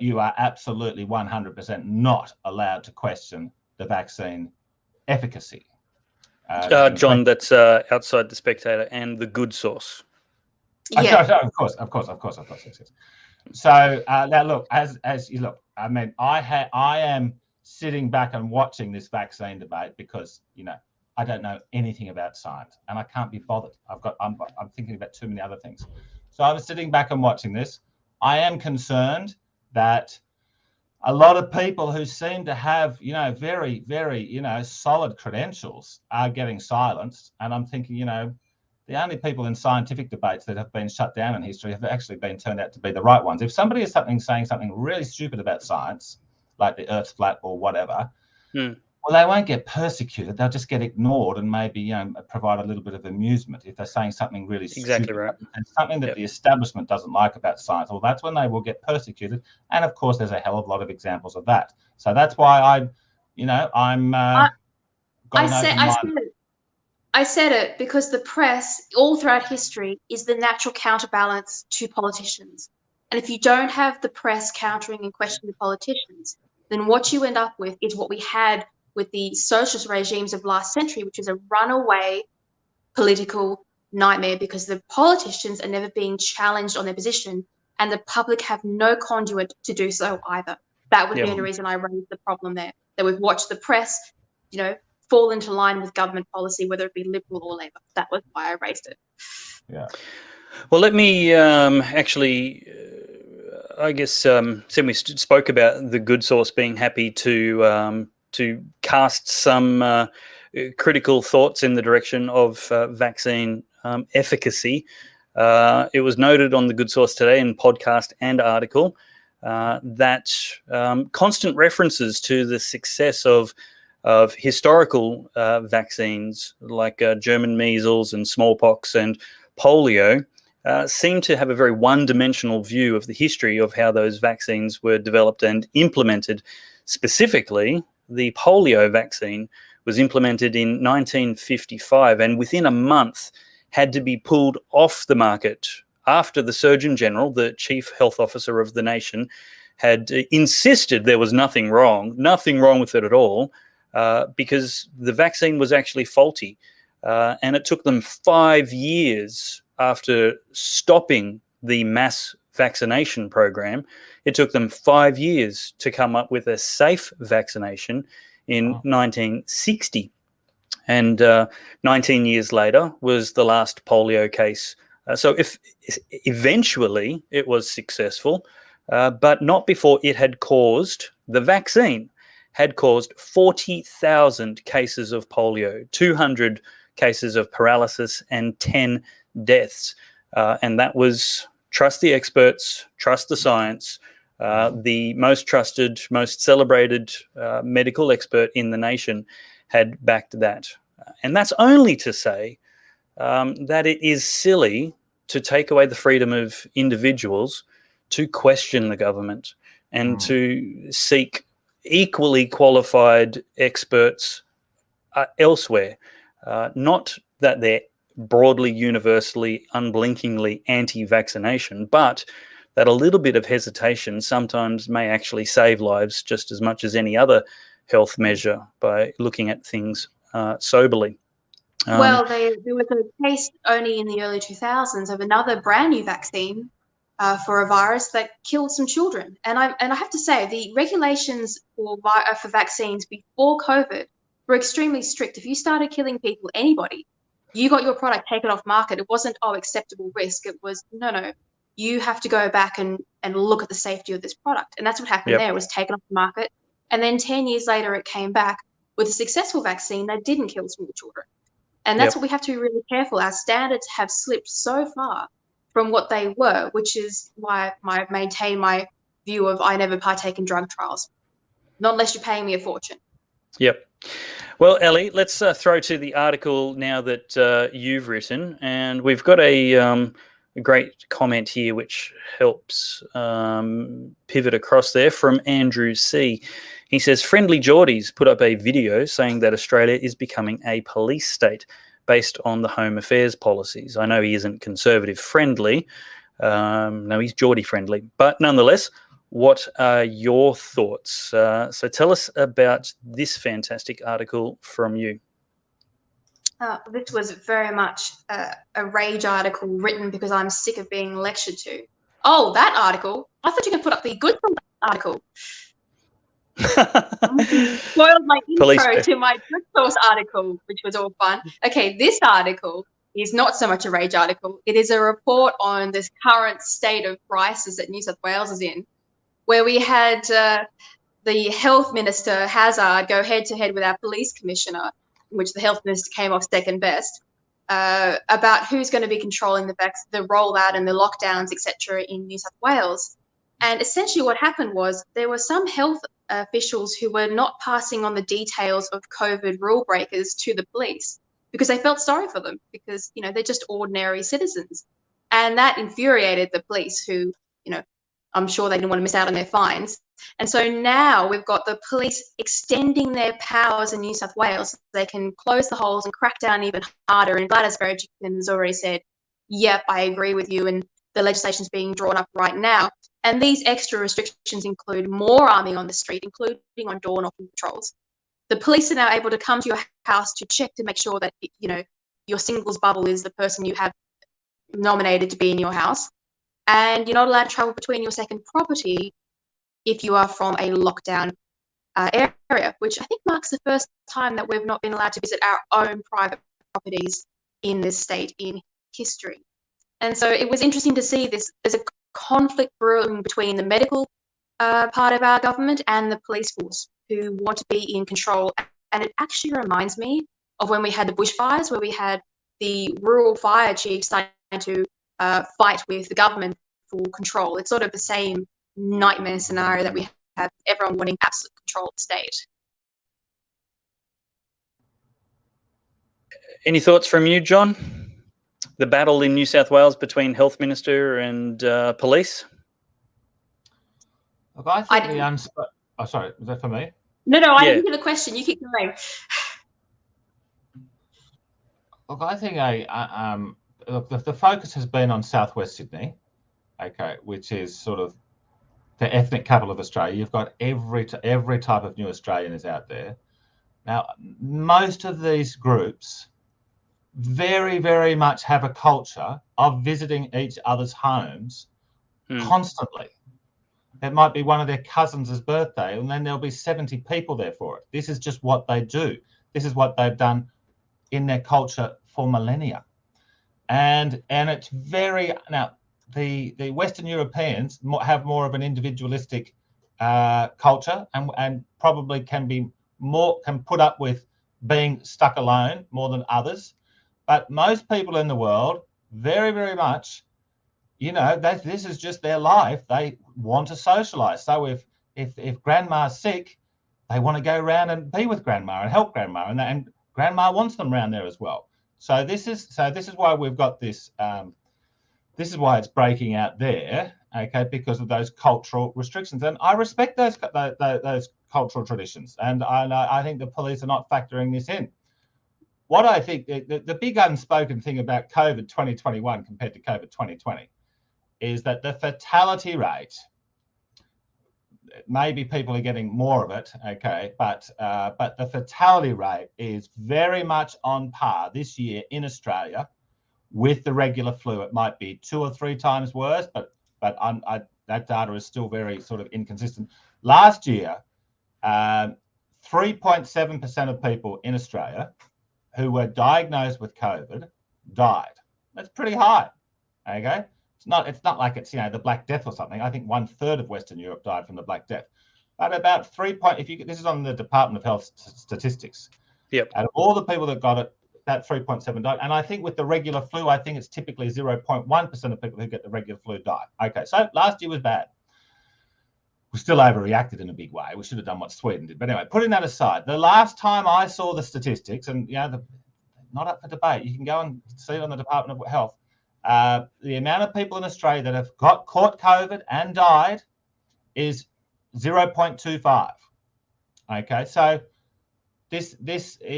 you are absolutely 100% not allowed to question the vaccine efficacy. John, that's outside the Spectator and the good source. Yeah. Of course. Yes. So now, look, as you look, I mean, I am sitting back and watching this vaccine debate because, you know, I don't know anything about science and I can't be bothered. I'm thinking about too many other things. So I was sitting back and watching this. I am concerned that a lot of people who seem to have, you know, very, very, you know, solid credentials are getting silenced. And I'm thinking, you know, the only people in scientific debates that have been shut down in history have actually been turned out to be the right ones. If somebody is saying something really stupid about science, like the Earth's flat or whatever, well, they won't get persecuted. They'll just get ignored and maybe, you know, provide a little bit of amusement if they're saying something really stupid. Exactly right. And something that the establishment doesn't like about science. Well, that's when they will get persecuted. And of course, there's a hell of a lot of examples of that. So that's why I said it because the press, all throughout history, is the natural counterbalance to politicians. And if you don't have the press countering and questioning the politicians, then what you end up with is what we had with the socialist regimes of last century, which is a runaway political nightmare, because the politicians are never being challenged on their position, and the public have no conduit to do so either. That was the only reason I raised the problem there, that we've watched the press, fall into line with government policy, whether it be Liberal or Labor. That was why I raised it. Yeah. Well, let me actually, I guess, since we spoke about the good source being happy to cast some critical thoughts in the direction of vaccine efficacy. It was noted on the Good Source today in podcast and article that constant references to the success of historical vaccines like German measles and smallpox and polio seem to have a very one-dimensional view of the history of how those vaccines were developed and implemented. Specifically, the polio vaccine was implemented in 1955 and within a month had to be pulled off the market after the Surgeon General, the chief health officer of the nation, had insisted there was nothing wrong with it at all, because the vaccine was actually faulty. And it took them 5 years after stopping the mass vaccination program. It took them 5 years to come up with a safe vaccination in 1960. And 19 years later was the last polio case. So if eventually it was successful, but not before it had caused, the vaccine had caused 40,000 cases of polio, 200 cases of paralysis, and 10 deaths. And that was, trust the experts, trust the science, the most trusted, most celebrated medical expert in the nation had backed that. And that's only to say that it is silly to take away the freedom of individuals to question the government and to seek equally qualified experts elsewhere. Not that they're broadly, universally, unblinkingly anti-vaccination, but that a little bit of hesitation sometimes may actually save lives just as much as any other health measure by looking at things soberly. Well, there was a case only in the early 2000s of another brand new vaccine for a virus that killed some children. And I have to say, the regulations for vaccines before COVID were extremely strict. If you started killing people, anybody, you got your product taken off market. It wasn't, acceptable risk. It was, no, you have to go back and look at the safety of this product. And that's what happened there. It was taken off the market. And then 10 years later, it came back with a successful vaccine that didn't kill small children. And that's what we have to be really careful. Our standards have slipped so far from what they were, which is why I maintain my view of I never partake in drug trials, not unless you're paying me a fortune. Yep. Well, Ellie, let's throw to the article now that you've written. And we've got a great comment here which helps pivot across there from Andrew C. He says, Friendly Geordies put up a video saying that Australia is becoming a police state based on the Home Affairs policies. I know he isn't conservative friendly. No, he's Geordie friendly. But nonetheless, what are your thoughts? So tell us about this fantastic article from you. This was very much a rage article written because I'm sick of being lectured to. Oh, that article? I thought you could put up the good article. Spoiled my intro to my good source article, which was all fun. Okay, this article is not so much a rage article. It is a report on this current state of crisis that New South Wales is in, where we had the health minister, Hazard, go head-to-head with our police commissioner, in which the health minister came off second best, about who's going to be controlling the rollout and the lockdowns, etc., in New South Wales. And essentially what happened was there were some health officials who were not passing on the details of COVID rule breakers to the police because they felt sorry for them because, they're just ordinary citizens. And that infuriated the police who, I'm sure they didn't want to miss out on their fines. And so now we've got the police extending their powers in New South Wales so they can close the holes and crack down even harder. And Gladys Berejiklian has already said, yep, I agree with you. And the legislation is being drawn up right now. And these extra restrictions include more arming on the street, including on door knocking patrols. The police are now able to come to your house to check to make sure that, you know, your singles bubble is the person you have nominated to be in your house. And you're not allowed to travel between your second property if you are from a lockdown area, which I think marks the first time that we've not been allowed to visit our own private properties in this state in history. And so it was interesting to see this. There's a conflict brewing between the medical part of our government and the police force, who want to be in control. And it actually reminds me of when we had the bushfires, where we had the rural fire chiefs starting to fight with the government for control. It's sort of the same nightmare scenario that we have, everyone wanting absolute control of the state. Any thoughts from you, John? The battle in New South Wales between Health Minister and police? Look, I think oh, sorry, was that for me? No, I didn't hear the question. You keep going. Look, I think the focus has been on Southwest Sydney, okay, which is sort of the ethnic capital of Australia. You've got every type of new Australian is out there. Now, most of these groups very, very much have a culture of visiting each other's homes constantly. It might be one of their cousins' birthday, and then there'll be 70 people there for it. This is just what they do. This is what they've done in their culture for millennia. And it's very, now the Western Europeans have more of an individualistic culture, and probably can put up with being stuck alone more than others. But most people in the world, very, very much, you know, this is just their life. They want to socialize. So if grandma's sick, they want to go around and be with grandma and help grandma, and grandma wants them around there as well. So this is why we've got this. This is why it's breaking out there, okay, because of those cultural restrictions. And I respect those cultural traditions, and I think the police are not factoring this in. What I think the big unspoken thing about COVID 2021 compared to COVID 2020 is that the fatality rate, maybe people are getting more of it, okay, but the fatality rate is very much on par this year in Australia with the regular flu. It might be 2 or 3 times worse, but that data is still very sort of inconsistent. Last year, 3.7% of people in Australia who were diagnosed with COVID died. That's pretty high, okay? It's not like it's, you know, the Black Death or something. I think 1/3 of Western Europe died from the Black Death. But about this is on the Department of Health statistics. Yep. And all the people that got it, that 3.7 died. And I think with the regular flu, I think it's typically 0.1% of people who get the regular flu die. Okay, so last year was bad. We still overreacted in a big way. We should have done what Sweden did. But anyway, putting that aside, the last time I saw the statistics, and, you know, not up for debate, you can go and see it on the Department of Health, the amount of people in Australia that have caught COVID and died is 0.25. Okay, so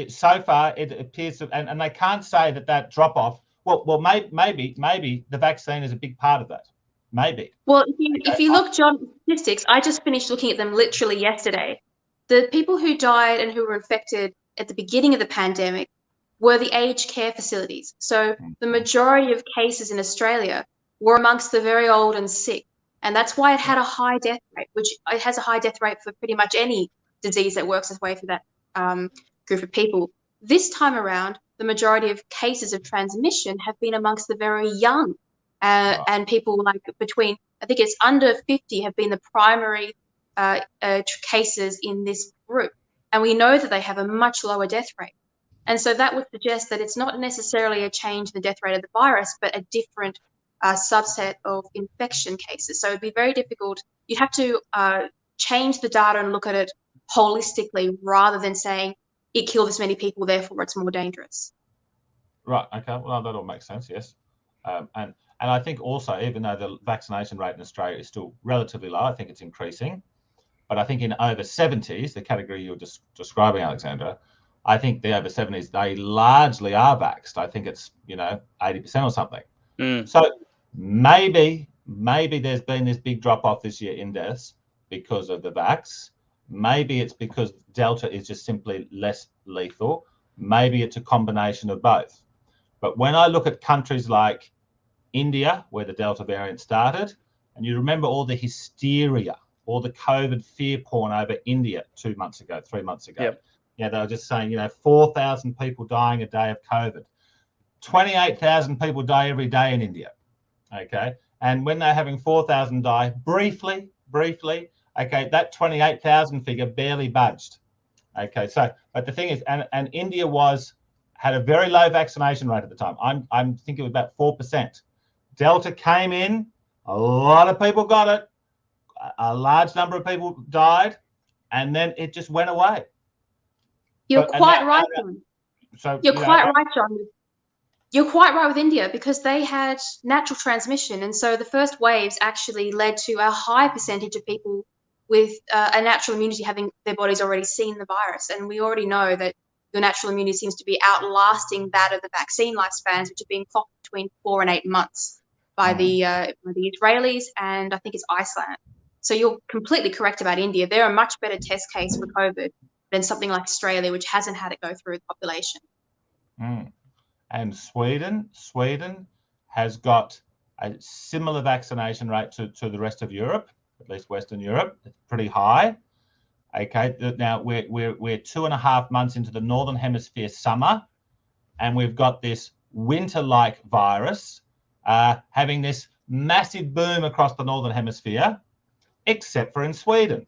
so far it appears to, and they can't say that drop off. Well, maybe the vaccine is a big part of that. Maybe. Well, if you look, John, statistics, I just finished looking at them literally yesterday. The people who died and who were infected at the beginning of the pandemic were the aged care facilities. So the majority of cases in Australia were amongst the very old and sick. And that's why it had a high death rate, which it has a high death rate for pretty much any disease that works its way through that group of people. This time around, the majority of cases of transmission have been amongst the very young. And people like between, I think it's under 50 have been the primary cases in this group. And we know that they have a much lower death rate. And so that would suggest that it's not necessarily a change in the death rate of the virus, but a different subset of infection cases. So it'd be very difficult. You'd have to change the data and look at it holistically rather than saying it killed this many people, therefore it's more dangerous. Right. Okay. Well, that all makes sense. Yes. And I think also, even though the vaccination rate in Australia is still relatively low, I think it's increasing. But I think in over 70s, the category you were just describing, Alexandra, I think the over 70s, they largely are vaxxed. I think it's, 80% or something. So maybe maybe there's been this big drop off this year in deaths because of the vax. Maybe it's because Delta is just simply less lethal. Maybe it's a combination of both. But when I look at countries like India, where the Delta variant started, and you remember all the hysteria, all the COVID fear porn over India 2 months ago, 3 months ago. Yep. Yeah, they were just saying, 4,000 people dying a day of COVID. 28,000 people die every day in India. Okay. And when they're having 4,000 die briefly, okay, that 28,000 figure barely budged. Okay. So, but the thing is, and India had a very low vaccination rate at the time. I'm thinking about 4%. Delta came in, a lot of people got it, a large number of people died, and then it just went away. You're quite right, John. So You're quite right, John. You're quite right with India, because they had natural transmission, and so the first waves actually led to a high percentage of people with a natural immunity having their bodies already seen the virus. And we already know that your natural immunity seems to be outlasting that of the vaccine lifespans, which are being clocked between 4 and 8 months by the Israelis, and I think it's Iceland. So you're completely correct about India. They're a much better test case for COVID than something like Australia, which hasn't had it go through the population. And Sweden has got a similar vaccination rate to the rest of Europe, at least Western Europe. It's pretty high. Okay, now we're 2.5 months into the Northern Hemisphere summer, and we've got this winter-like virus having this massive boom across the Northern Hemisphere, except for in Sweden.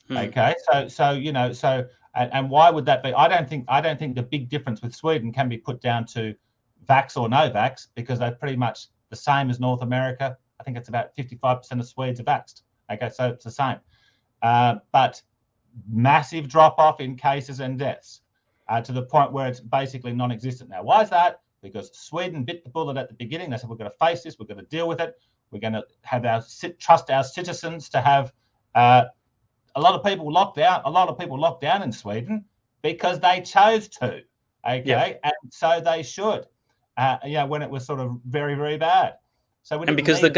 Okay, so and why would that be? I don't think the big difference with Sweden can be put down to vax or no vax, because they're pretty much the same as North America. I think it's about 55% of Swedes are vaxxed. Okay, so it's the same. But massive drop off in cases and deaths to the point where it's basically non-existent now. Why is that? Because Sweden bit the bullet at the beginning. They said, we're going to face this, we're going to deal with it, we're going to have trust our citizens to have a lot of people locked down in Sweden because they chose to. Okay, and so they should. When it was sort of very, very bad. So and because the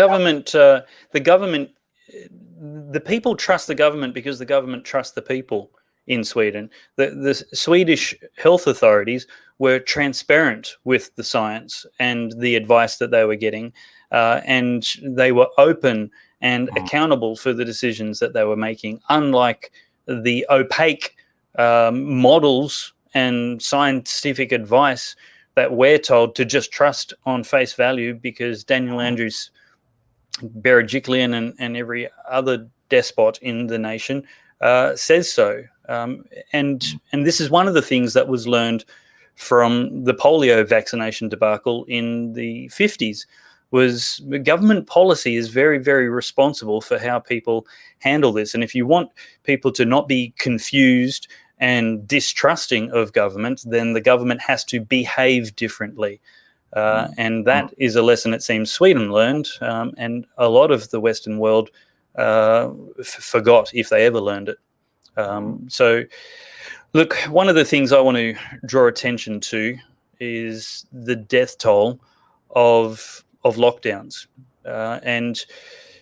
people trust the government because the government trusts the people in Sweden. The Swedish health authorities were transparent with the science and the advice that they were getting, and they were open and accountable for the decisions that they were making, unlike the opaque models and scientific advice that we're told to just trust on face value because Daniel Andrews, Berejiklian and every other despot in the nation says so. And this is one of the things that was learned from the polio vaccination debacle in the 50s, was government policy is very, very responsible for how people handle this. And if you want people to not be confused and distrusting of government, then the government has to behave differently. And that is a lesson it seems Sweden learned, and a lot of the Western world forgot, if they ever learned it. So, look, one of the things I want to draw attention to is the death toll of lockdowns. And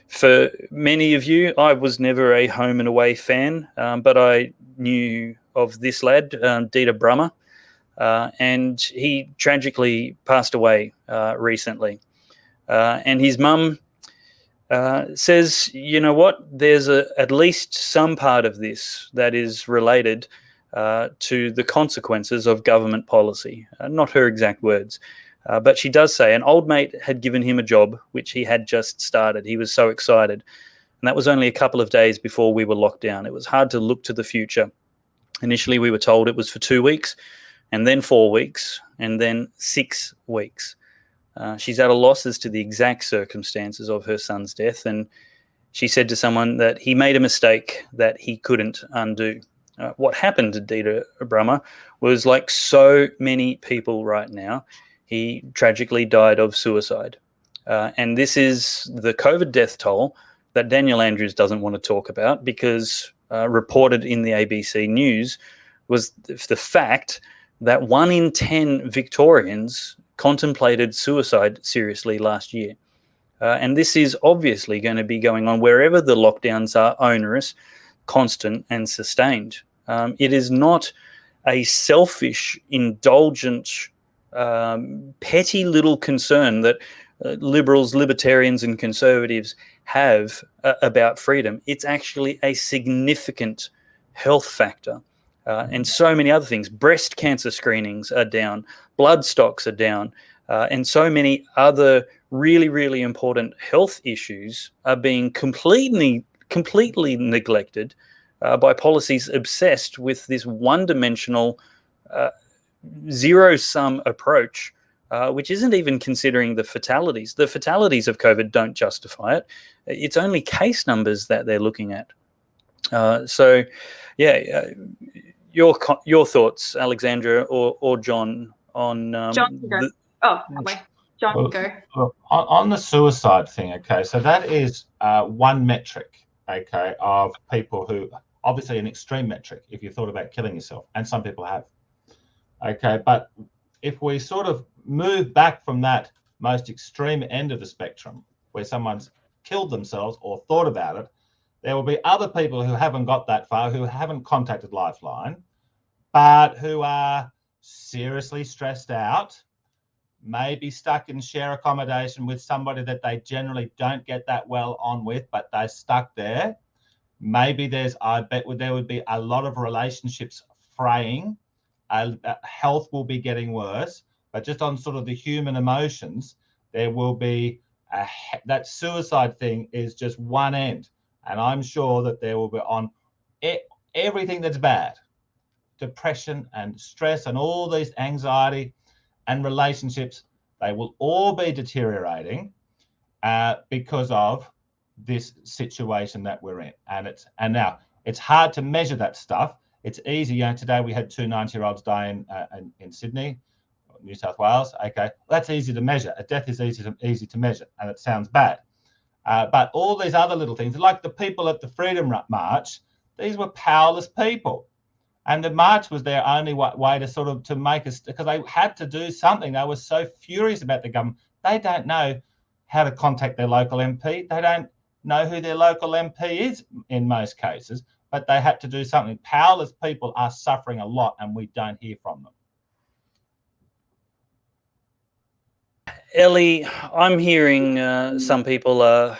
for many of you, I was never a home and away fan, but I knew of this lad, Dieter Brummer, and he tragically passed away recently. And his mum says, you know what, there's at least some part of this that is related to the consequences of government policy. Not her exact words, but she does say an old mate had given him a job, which he had just started. He was so excited. And that was only a couple of days before we were locked down. It was hard to look to the future. Initially, we were told it was for 2 weeks, and then 4 weeks, and then 6 weeks. She's at a loss as to the exact circumstances of her son's death, and she said to someone that he made a mistake that he couldn't undo. What happened to Dieter Brummer was, like so many people right now, he tragically died of suicide. And this is the COVID death toll that Daniel Andrews doesn't want to talk about, because reported in the ABC News was the fact that 1 in 10 Victorians contemplated suicide seriously last year. And this is obviously going to be going on wherever the lockdowns are onerous, constant, and sustained. It is not a selfish, indulgent, petty little concern that liberals, libertarians, and conservatives have about freedom. It's actually a significant health factor. And so many other things. Breast cancer screenings are down, blood stocks are down, and so many other really, really important health issues are being completely neglected by policies obsessed with this one-dimensional, zero-sum approach, which isn't even considering the fatalities. The fatalities of COVID don't justify it. It's only case numbers that they're looking at. So, yeah, your thoughts, Alexandra or John, on John can go. John, go. Look, on the suicide thing, okay, so that is one metric, okay, of people who, obviously an extreme metric if you thought about killing yourself, and some people have. Okay, but if we sort of move back from that most extreme end of the spectrum, where someone's killed themselves or thought about it, there will be other people who haven't got that far, who haven't contacted Lifeline, but who are seriously stressed out, maybe stuck in share accommodation with somebody that they generally don't get that well on with, but they're stuck there. Maybe I bet there would be a lot of relationships fraying. Health will be getting worse, but just on sort of the human emotions, there will be that suicide thing is just one end. And I'm sure that there will be on everything that's bad, depression and stress and all these anxiety and relationships, they will all be deteriorating because of this situation that we're in. And now it's hard to measure that stuff. It's easy. Today we had 2 90-year-olds die in Sydney, New South Wales. Okay, that's easy to measure. A death is easy to measure, and it sounds bad. But all these other little things, like the people at the Freedom March, these were powerless people. And the march was their only way to sort of to make us, because they had to do something. They were so furious about the government. They don't know how to contact their local MP. They don't know who their local MP is in most cases, but they had to do something. Powerless people are suffering a lot, and we don't hear from them. Ellie, I'm hearing some people are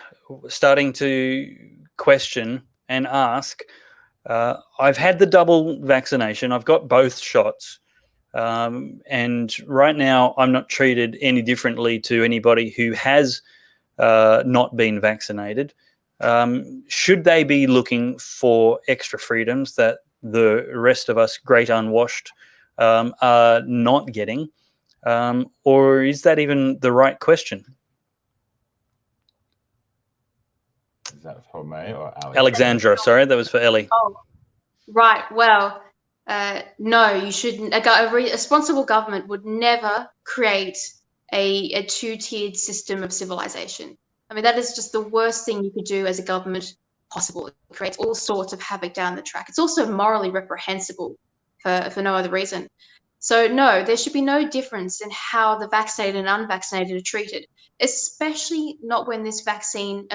starting to question and ask, I've had the double vaccination. I've got both shots. And right now I'm not treated any differently to anybody who has not been vaccinated. Should they be looking for extra freedoms that the rest of us great unwashed are not getting? Or is that even the right question? Is that for me or Alex? Alexandra, sorry, that was for Ellie. Oh, right. Well, no, you shouldn't. A responsible government would never create a two-tiered system of civilization. I mean, that is just the worst thing you could do as a government possible. It creates all sorts of havoc down the track. It's also morally reprehensible for no other reason. So no, there should be no difference in how the vaccinated and unvaccinated are treated, especially not when this vaccine,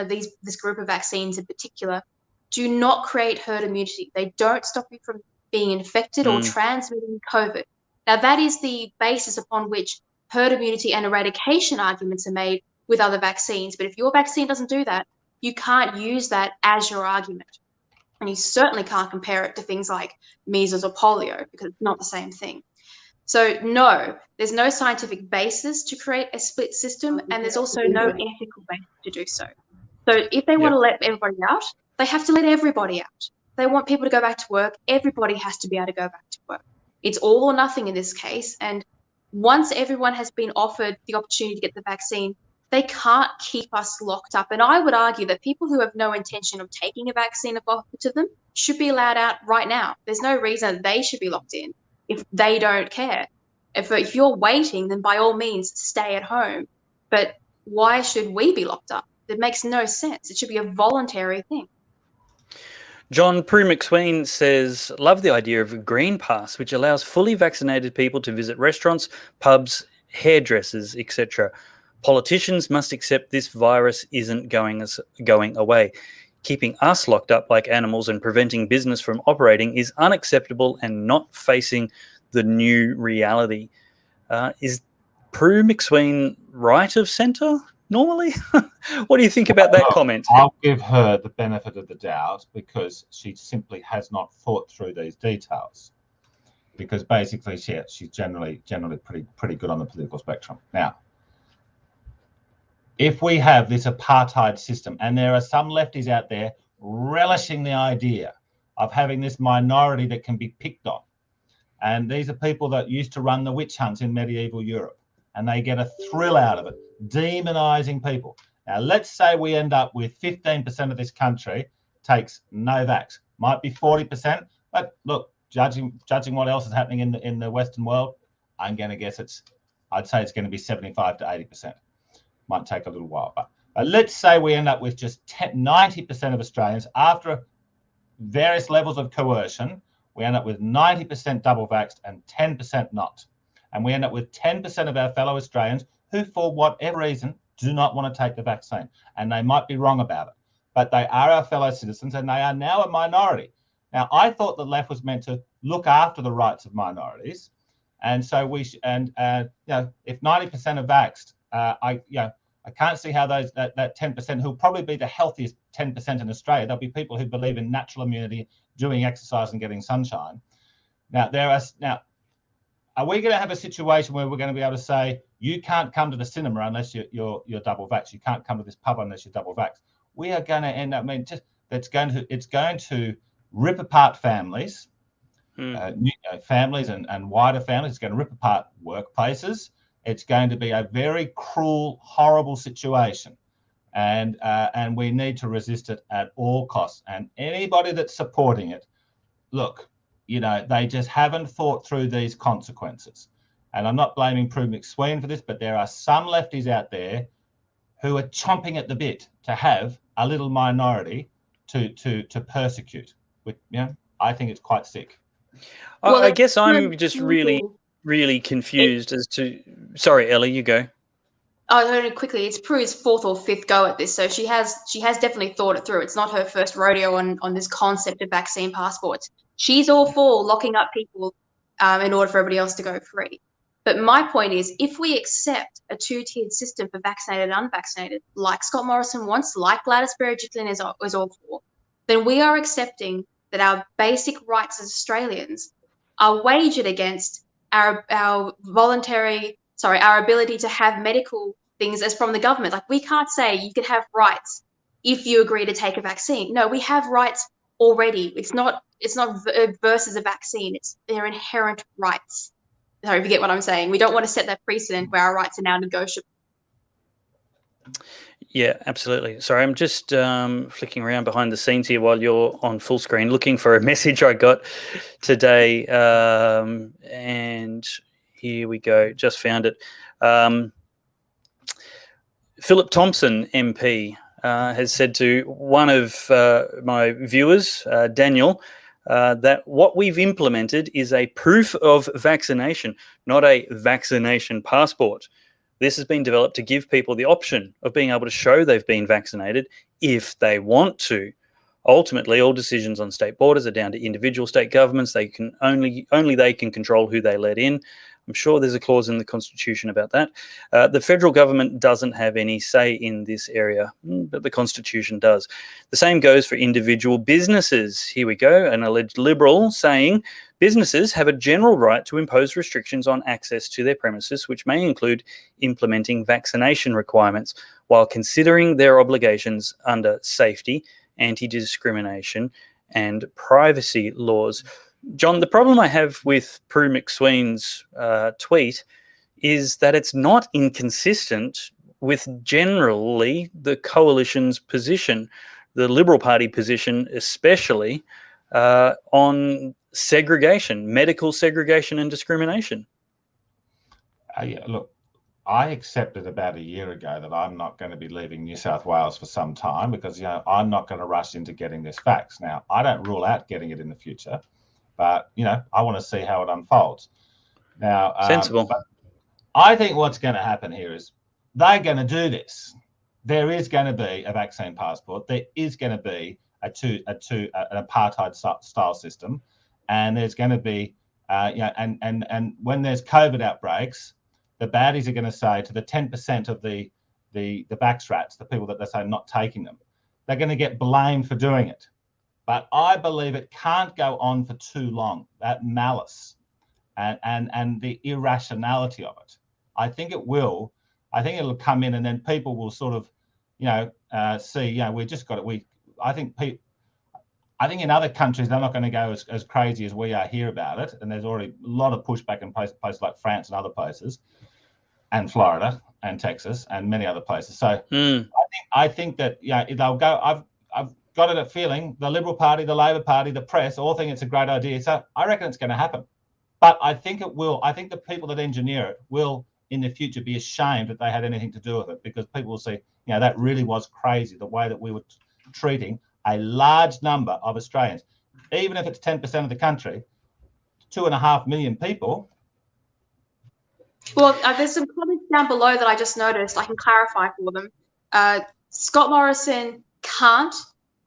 this group of vaccines in particular, do not create herd immunity. They don't stop you from being infected or transmitting COVID. Now, that is the basis upon which herd immunity and eradication arguments are made with other vaccines. But if your vaccine doesn't do that, you can't use that as your argument. And you certainly can't compare it to things like measles or polio, because it's not the same thing. So no, there's no scientific basis to create a split system, and there's also no ethical basis to do so. So if they want to let everybody out, they have to let everybody out. If they want people to go back to work, everybody has to be able to go back to work. It's all or nothing in this case. And once everyone has been offered the opportunity to get the vaccine, they can't keep us locked up. And I would argue that people who have no intention of taking a vaccine if offered to them should be allowed out right now. There's no reason they should be locked in if they don't care. If you're waiting, then by all means stay at home. But why should we be locked up? It makes no sense. It should be a voluntary thing. John Prue McSween says, love the idea of a green pass, which allows fully vaccinated people to visit restaurants, pubs, hairdressers, etc. Politicians must accept this virus isn't going away. Keeping us locked up like animals and preventing business from operating is unacceptable and not facing the new reality. Is Prue McSween right of centre normally? What do you think about that comment? I'll give her the benefit of the doubt because she simply has not thought through these details. Because basically, she's generally pretty good on the political spectrum. Now, if we have this apartheid system, and there are some lefties out there relishing the idea of having this minority that can be picked on, and these are people that used to run the witch hunts in medieval Europe, and they get a thrill out of it, demonizing people. Now, let's say we end up with 15% of this country takes no vax. Might be 40%, but look, judging what else is happening in the Western world, I'm going to guess I'd say it's going to be 75 to 80%. Might take a little while, but let's say we end up with just 90% of Australians after various levels of coercion. We end up with 90% double vaxxed and 10% not. And we end up with 10% of our fellow Australians who, for whatever reason, do not want to take the vaccine. And they might be wrong about it, but they are our fellow citizens and they are now a minority. Now, I thought the left was meant to look after the rights of minorities. And so if 90% are vaxxed, I can't see how that 10% who'll probably be the healthiest 10% in Australia. There'll be people who believe in natural immunity, doing exercise and getting sunshine. Now, are we going to have a situation where we're going to be able to say you can't come to the cinema unless you're double vaxxed? You can't come to this pub unless you're double vaxxed. We are going to end up. It's going to rip apart families, families and wider families. It's going to rip apart workplaces. It's going to be a very cruel, horrible situation, and we need to resist it at all costs. And anybody that's supporting it, look, they just haven't thought through these consequences. And I'm not blaming Prue McSween for this, but there are some lefties out there who are chomping at the bit to have a little minority to persecute. I think it's quite sick. Well, I guess I'm just really confused as to. Sorry, Ellie, you go. Oh, very quickly. It's Prue's fourth or fifth go at this, so she has definitely thought it through. It's not her first rodeo on this concept of vaccine passports. She's all for locking up people in order for everybody else to go free. But my point is, if we accept a two-tiered system for vaccinated and unvaccinated, like Scott Morrison wants, like Gladys Berejiklian is all for, then we are accepting that our basic rights as Australians are wagered against our ability to have medical things as from the government. Like, we can't say you can have rights if you agree to take a vaccine. No, we have rights already. It's not versus a vaccine. It's their inherent rights. Sorry, if you get what I'm saying. We don't want to set that precedent where our rights are now negotiable. Yeah, absolutely. Sorry, I'm just flicking around behind the scenes here while you're on full screen, looking for a message I got today. And here we go. Just found it. Philip Thompson, MP, has said to one of my viewers, Daniel, that what we've implemented is a proof of vaccination, not a vaccination passport. This has been developed to give people the option of being able to show they've been vaccinated if they want to. Ultimately, all decisions on state borders are down to individual state governments. They can only they can control who they let in. I'm sure there's a clause in the Constitution about that. The federal government doesn't have any say in this area, but the Constitution does. The same goes for individual businesses. Here we go, an alleged Liberal saying businesses have a general right to impose restrictions on access to their premises, which may include implementing vaccination requirements while considering their obligations under safety, anti-discrimination, and privacy laws. John, the problem I have with Prue McSween's tweet is that it's not inconsistent with generally the coalition's position, the Liberal Party position especially, on segregation, medical segregation and discrimination. Look, I accepted about a year ago that I'm not going to be leaving New South Wales for some time because, I'm not going to rush into getting this vax. Now, I don't rule out getting it in the future. But, I want to see how it unfolds. Now, sensible. But I think what's going to happen here is they're going to do this. There is going to be a vaccine passport. There is going to be an apartheid style system, and there's going to be and when there's COVID outbreaks, the baddies are going to say to the 10% of the backstrats, the people that they say not taking them, they're going to get blamed for doing it. But I believe it can't go on for too long. That malice and the irrationality of it. I think it will. I think it'll come in, and then people will sort of, see. We just got it. I think in other countries they're not going to go as crazy as we are here about it, and there's already a lot of pushback in places like France and other places, and Florida and Texas and many other places. So I think that they'll go. I've got a feeling the Liberal Party, the Labor Party, the press all think it's a great idea. So I reckon it's going to happen. But I think it will. I think the people that engineer it will in the future be ashamed that they had anything to do with it, because people will see, that really was crazy, the way that we were treating a large number of Australians. Even if it's 10% of the country, 2.5 million people. Well, there's some comments down below that I just noticed. I can clarify for them. Scott Morrison can't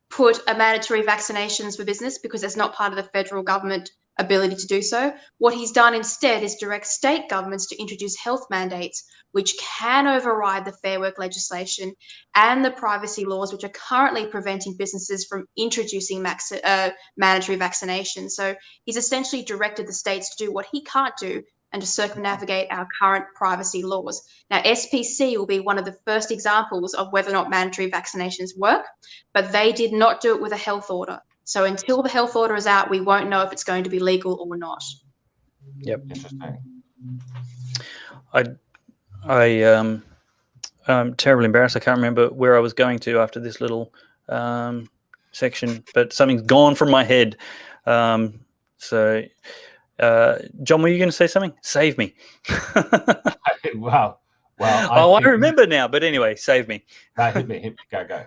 put a mandatory vaccinations for business because it's not part of the federal government ability to do so. What he's done instead is direct state governments to introduce health mandates, which can override the Fair Work legislation and the privacy laws, which are currently preventing businesses from introducing mandatory vaccination. So he's essentially directed the states to do what he can't do and to circumnavigate our current privacy laws. Now, SPC will be one of the first examples of whether or not mandatory vaccinations work, but they did not do it with a health order. So until the health order is out, we won't know if it's going to be legal or not. Yep. Interesting. I'm terribly embarrassed. I can't remember where I was going to after this little section, but something's gone from my head. So, John, were you going to say something? Save me. Wow. Well, I remember now. But anyway, save me. Hit me. Go.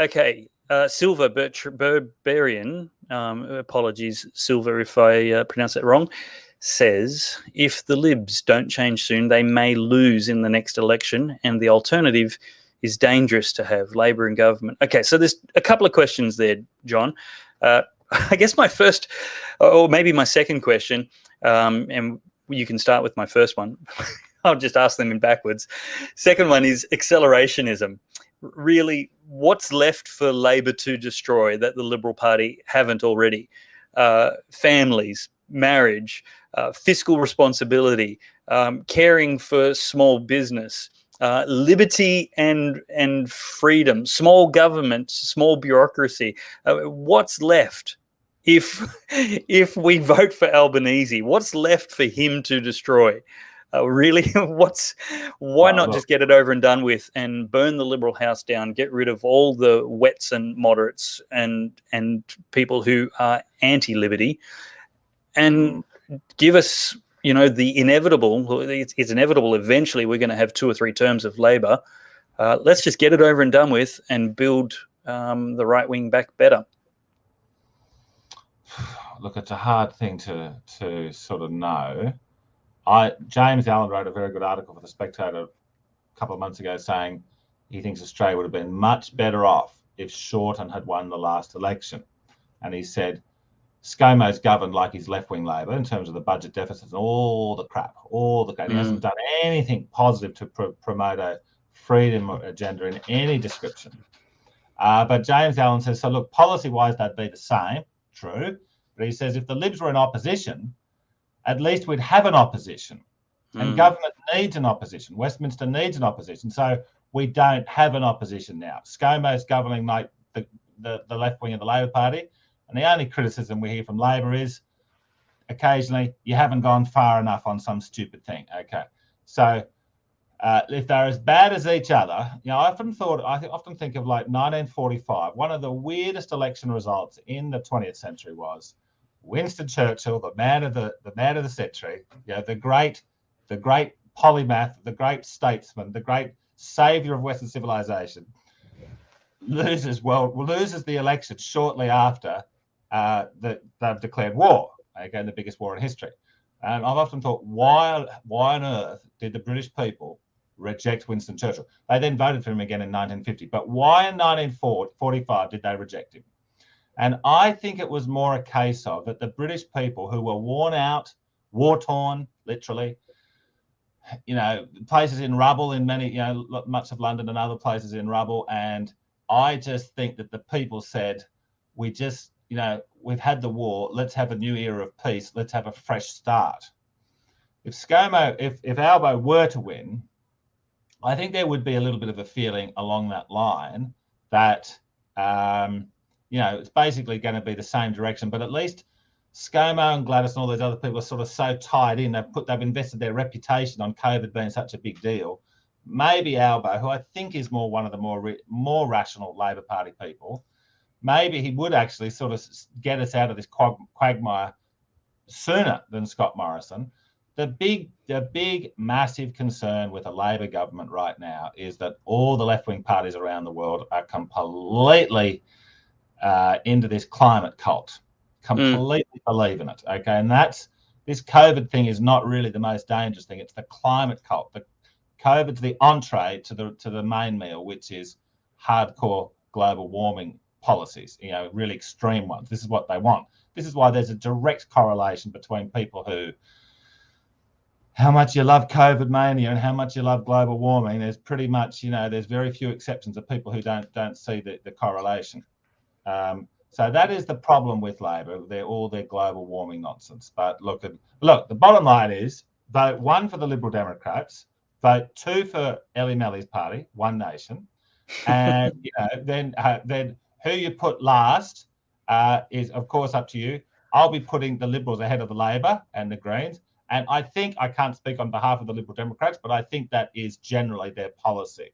Okay. Silver Berberian, apologies, Silver, if I pronounce that wrong, says if the Libs don't change soon, they may lose in the next election, and the alternative is dangerous to have, Labor in government. Okay, so there's a couple of questions there, John. I guess my first, or maybe my second question, and you can start with my first one. I'll just ask them in backwards. Second one is accelerationism. Really, what's left for Labor to destroy that the Liberal Party haven't already? Families, marriage, fiscal responsibility, caring for small business, liberty and freedom, small government, small bureaucracy. What's left if we vote for Albanese? What's left for him to destroy? Really, why not just get it over and done with and burn the Liberal House down, get rid of all the wets and moderates and people who are anti-liberty, and give us, the inevitable. It's inevitable. Eventually, we're going to have 2 or 3 terms of Labor. Let's just get it over and done with and build the right wing back better. Look, it's a hard thing to sort of know. James Allen wrote a very good article for The Spectator a couple of months ago saying he thinks Australia would have been much better off if Shorten had won the last election. And he said ScoMo's governed like his left-wing Labor in terms of the budget deficits and all the crap. He hasn't done anything positive to promote a freedom agenda in any description. But James Allen says, so look, policy-wise, they'd be the same, true. But he says if the Libs were in opposition, at least we'd have an opposition. And government needs an opposition. Westminster needs an opposition. So we don't have an opposition now. ScoMo's governing like the left wing of the Labor Party. And the only criticism we hear from Labor is occasionally you haven't gone far enough on some stupid thing. Okay. So if they're as bad as each other, I often think of like 1945. One of the weirdest election results in the 20th century was Winston Churchill, the man of the century, the great polymath, the great statesman, the great savior of Western civilization, loses the election shortly after they've declared war. Again, the biggest war in history. And I've often thought, why on earth did the British people reject Winston Churchill. They then voted for him again in 1950. But why in 1945 did they reject him? And I think it was more a case of that the British people who were worn out, war-torn, literally, places in rubble in many, much of London and other places in rubble. And I just think that the people said, we just, we've had the war, let's have a new era of peace, let's have a fresh start. If Albo were to win, I think there would be a little bit of a feeling along that line that, it's basically going to be the same direction, but at least ScoMo and Gladys and all those other people are sort of so tied in. They've invested their reputation on COVID being such a big deal. Maybe Albo, who I think is one of the more rational Labor Party people, maybe he would actually sort of get us out of this quagmire sooner than Scott Morrison. The big, massive concern with a Labor government right now is that all the left-wing parties around the world are completely into this climate cult, completely believe in it. Okay, and this COVID thing is not really the most dangerous thing. It's the climate cult. The COVID's the entree to the main meal, which is hardcore global warming policies. Really extreme ones. This is what they want. This is why there's a direct correlation between people how much you love COVID mania and how much you love global warming. There's pretty much, there's very few exceptions of people who don't see the correlation. So that is the problem with Labor. They're all their global warming nonsense. But look, the bottom line is vote 1 for the Liberal Democrats, vote 2 for Ellie Melly's party, One Nation, and then who you put last is of course up to you. I'll be putting the Liberals ahead of the Labor and the Greens. And I think, I can't speak on behalf of the Liberal Democrats, but I think that is generally their policy.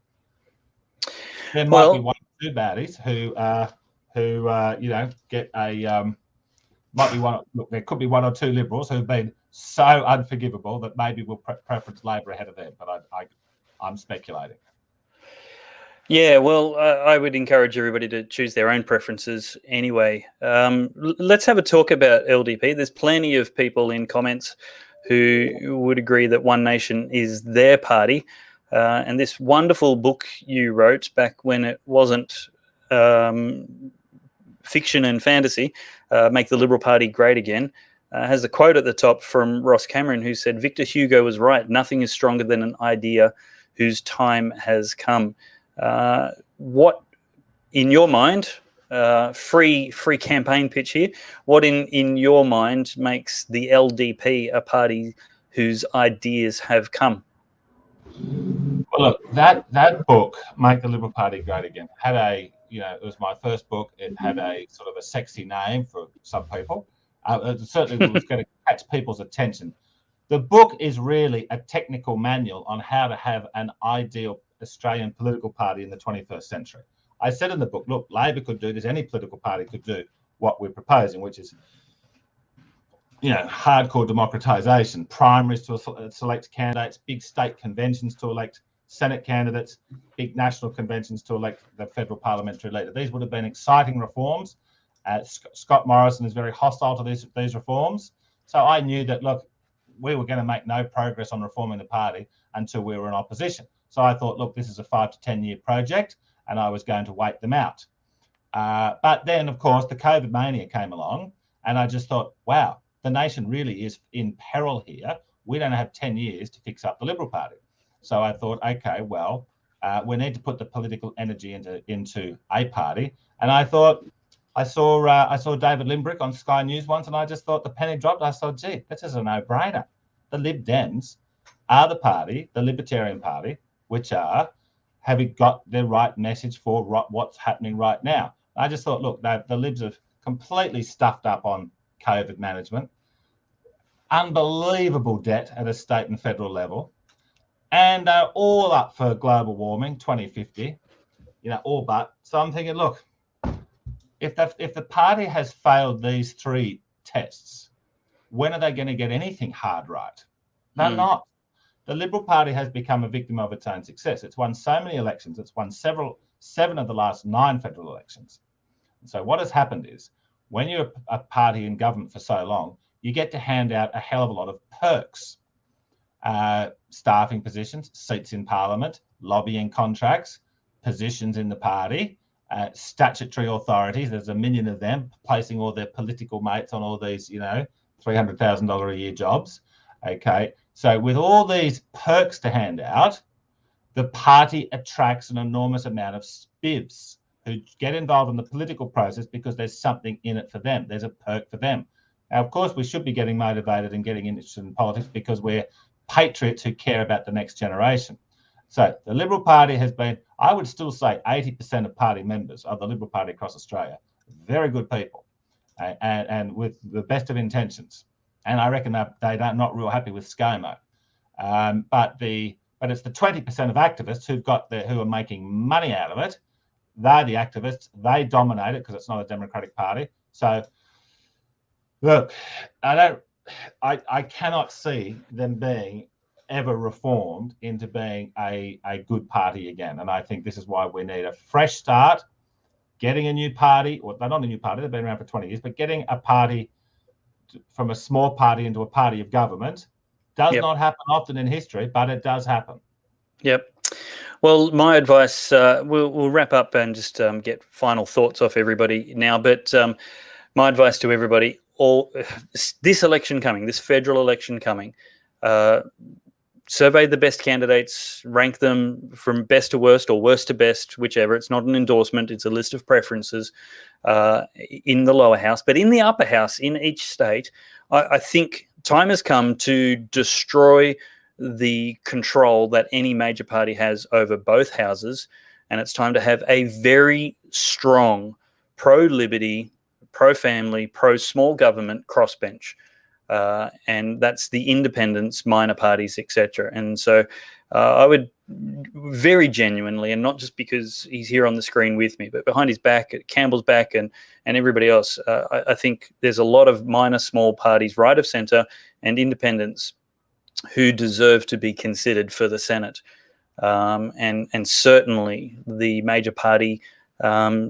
There might be one or two baddies who get a, might be one, look, there could be 1 or 2 Liberals who've been so unforgivable that maybe we'll preference Labor ahead of them, but I'm speculating. Yeah, well, I would encourage everybody to choose their own preferences anyway. Let's have a talk about LDP. There's plenty of people in comments who would agree that One Nation is their party. And this wonderful book you wrote back when it wasn't fiction and fantasy, Make the Liberal Party Great Again, has a quote at the top from Ross Cameron, who said, Victor Hugo was right. Nothing is stronger than an idea whose time has come. What, in your mind, free campaign pitch here, what in your mind makes the LDP a party whose ideas have come? Well, look, that book, Make the Liberal Party Great Again, had it was my first book. It had a sort of a sexy name for some people. It certainly was going to catch people's attention. The book is really a technical manual on how to have an ideal Australian political party in the 21st century. I said in the book, look, Labor could do this, any political party could do what we're proposing, which is, hardcore democratisation, primaries to select candidates, big state conventions to elect Senate candidates, big national conventions to elect the federal parliamentary leader. These would have been exciting reforms. Scott Morrison is very hostile to these reforms. So I knew that, look, we were going to make no progress on reforming the party until we were in opposition. So I thought, look, this is a 5 to 10 year project, and I was going to wait them out. But then, of course, the COVID mania came along, and I just thought, wow, the nation really is in peril here. We don't have 10 years to fix up the Liberal Party. So I thought, okay, well, we need to put the political energy into a party. And I thought, I saw David Limbrick on Sky News once, and I just thought the penny dropped. I thought, gee, this is a no-brainer. The Lib Dems are the party, the Libertarian Party, which are having got the right message for what's happening right now. I just thought, look, the Libs have completely stuffed up on COVID management, unbelievable debt at a state and federal level, and they're all up for global warming 2050, all but. So I'm thinking, look, if the party has failed these 3 tests, when are they going to get anything hard right? They're not. The Liberal Party has become a victim of its own success. It's won so many elections. It's won 7 of the last 9 federal elections. And so what has happened is, when you're a party in government for so long, you get to hand out a hell of a lot of perks. staffing positions, seats in Parliament, lobbying contracts, positions in the party, statutory authorities. There's a million of them placing all their political mates on all these, $300,000 a year jobs. Okay, so with all these perks to hand out, the party attracts an enormous amount of spivs who get involved in the political process because there's something in it for them. There's a perk for them. Now, of course, we should be getting motivated and getting interested in politics because we're patriots who care about the next generation. So the Liberal Party has been, I would still say 80% of party members of the Liberal Party across Australia, very good people and with the best of intentions. And I reckon that they're not real happy with ScoMo. But it's the 20% of activists who are making money out of it. They're the activists. They dominate it because it's not a democratic party. So look, I cannot see them being ever reformed into being a good party again. And I think this is why we need a fresh start, getting a new party, or they're not a new party, they've been around for 20 years, but getting a party from a small party into a party of government does not happen often in history, but it does happen. Yep. Well, my advice, we'll wrap up and just get final thoughts off everybody now. But my advice to everybody, this election coming, this federal election coming, survey the best candidates, rank them from best to worst or worst to best, whichever. It's not an endorsement. It's a list of preferences in the lower house. But in the upper house, in each state, I think time has come to destroy the control that any major party has over both houses. And it's time to have a very strong pro-liberty, pro-family, pro-small government crossbench. And that's the independents, minor parties, etc. And so I would very genuinely, and not just because he's here on the screen with me, but behind his back, Campbell's back, and everybody else, I think there's a lot of minor, small parties, right of centre, and independents who deserve to be considered for the Senate. And certainly the major party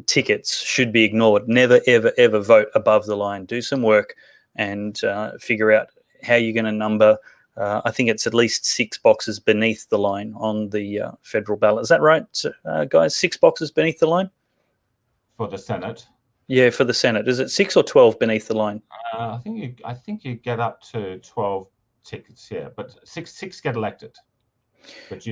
tickets should be ignored. Never, ever, ever vote above the line. Do some work and figure out how you're going to number. I think it's at least 6 boxes beneath the line on the federal ballot. Is that right, guys? 6 boxes beneath the line? For the Senate? Yeah, for the Senate. Is it 6 or 12 beneath the line? I think you get up to 12 tickets, yeah, but six get elected. But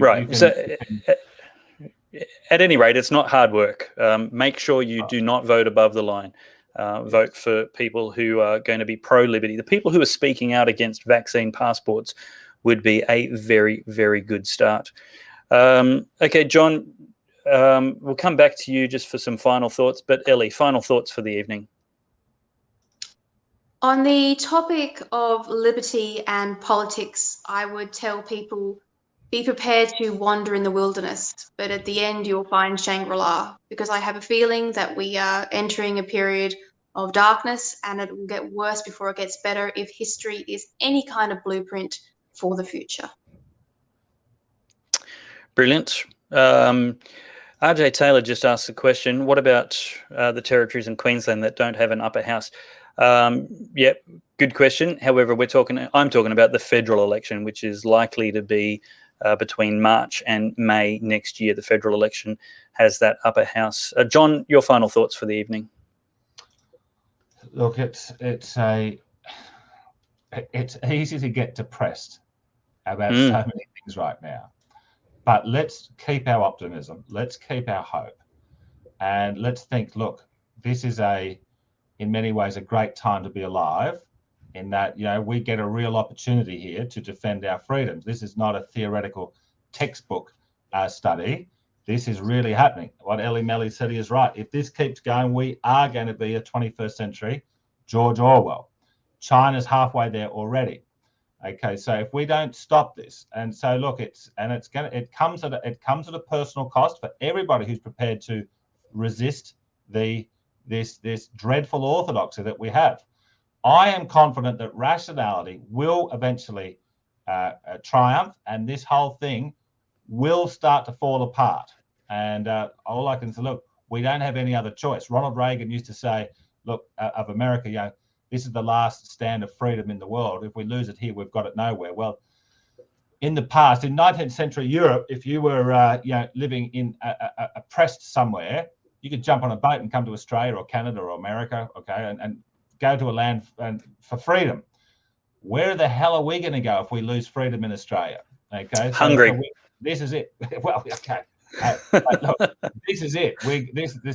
at any rate, it's not hard work. Make sure you do not vote above the line. Vote for people who are going to be pro-liberty. The people who are speaking out against vaccine passports would be a very, very good start. Okay, John, we'll come back to you just for some final thoughts. But Ellie, final thoughts for the evening. On the topic of liberty and politics, I would tell people, be prepared to wander in the wilderness, but at the end you'll find Shangri-La, because I have a feeling that we are entering a period of darkness and it will get worse before it gets better if history is any kind of blueprint for the future. Brilliant. RJ Taylor just asked the question, what about the territories in Queensland that don't have an upper house? Yep, good question. However, I'm talking about the federal election, which is likely to be between March and May next year. The federal election has that upper house. John, your final thoughts for the evening. Look, it's easy to get depressed about so many things right now, but let's keep our optimism. Let's keep our hope, and let's think. Look, this is in many ways a great time to be alive, in that we get a real opportunity here to defend our freedoms. This is not a theoretical textbook study. This is really happening. What Ellie Melly said is right. If this keeps going, we are going to be a 21st century George Orwell. China's halfway there already. Okay, so if we don't stop this, and so look, it comes at a personal cost for everybody who's prepared to resist this dreadful orthodoxy that we have. I am confident that rationality will eventually triumph, and this whole thing will start to fall apart. And all I can say, look, we don't have any other choice. Ronald Reagan used to say, look, of America, this is the last stand of freedom in the world. If we lose it here, we've got it nowhere. Well, in the past, in 19th century Europe, if you were living in oppressed somewhere, you could jump on a boat and come to Australia or Canada or America, okay, and go to a land for freedom. Where the hell are we going to go if we lose freedom in Australia? Okay, hungry. So this is it. Well, okay. But look, this is it.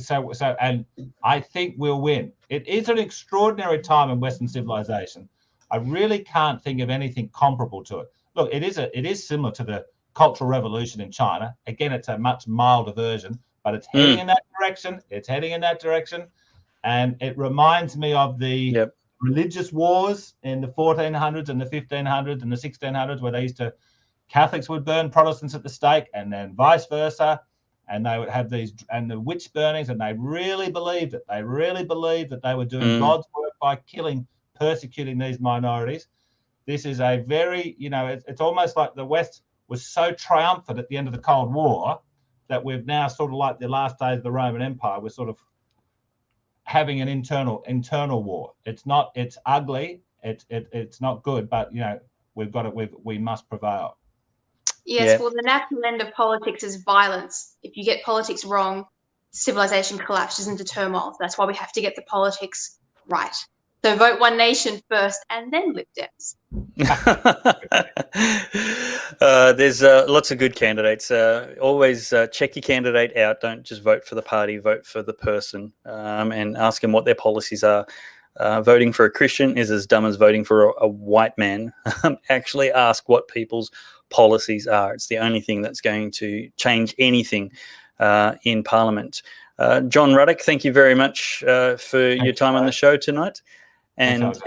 So, and I think we'll win. It is an extraordinary time in Western civilization. I really can't think of anything comparable to it. Look, it is similar to the Cultural Revolution in China. Again, it's a much milder version, but it's heading in that direction. It's heading in that direction, and it reminds me of the religious wars in the 1400s and the 1500s and the 1600s, where they used to. Catholics would burn Protestants at the stake, and then vice versa, and they would have these and the witch burnings, and they really believed it. They really believed that they were doing God's work by persecuting these minorities. This is a very, it's almost like the West was so triumphant at the end of the Cold War that we've now sort of like the last days of the Roman Empire. We're sort of having an internal war. It's ugly. It's not good, but we must prevail. Yes, well, the natural end of politics is violence. If you get politics wrong, civilization collapses into turmoil. That's why we have to get the politics right. So vote One Nation first and then Lib Dems. There's lots of good candidates. Always check your candidate out. Don't just vote for the party, vote for the person, and ask them what their policies are. Voting for a Christian is as dumb as voting for a white man. Actually ask what people's policies are. It's the only thing that's going to change anything in Parliament. John Ruddick, thank you very much for your time on the show tonight. And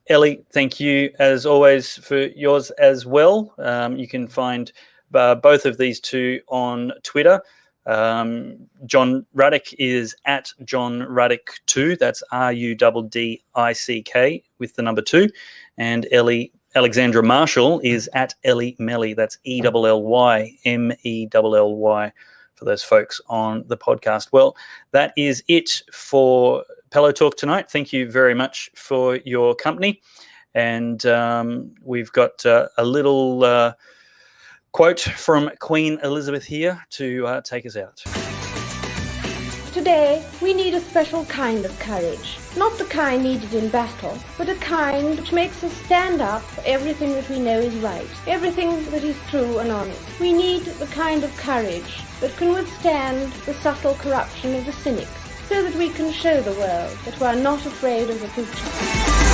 Ellie, thank you as always for yours as well. You can find both of these two on Twitter. John Ruddick is at John Ruddick 2. That's RUDDICK with the number 2. And Alexandra Marshall is at Ellie Melly. That's ELLYMELLY for those folks on the podcast. Well, that is it for Pellowe Talk tonight. Thank you very much for your company. And we've got a little quote from Queen Elizabeth here to take us out. Today, we need a special kind of courage. Not the kind needed in battle, but a kind which makes us stand up for everything that we know is right, everything that is true and honest. We need the kind of courage that can withstand the subtle corruption of the cynics, so that we can show the world that we are not afraid of the future.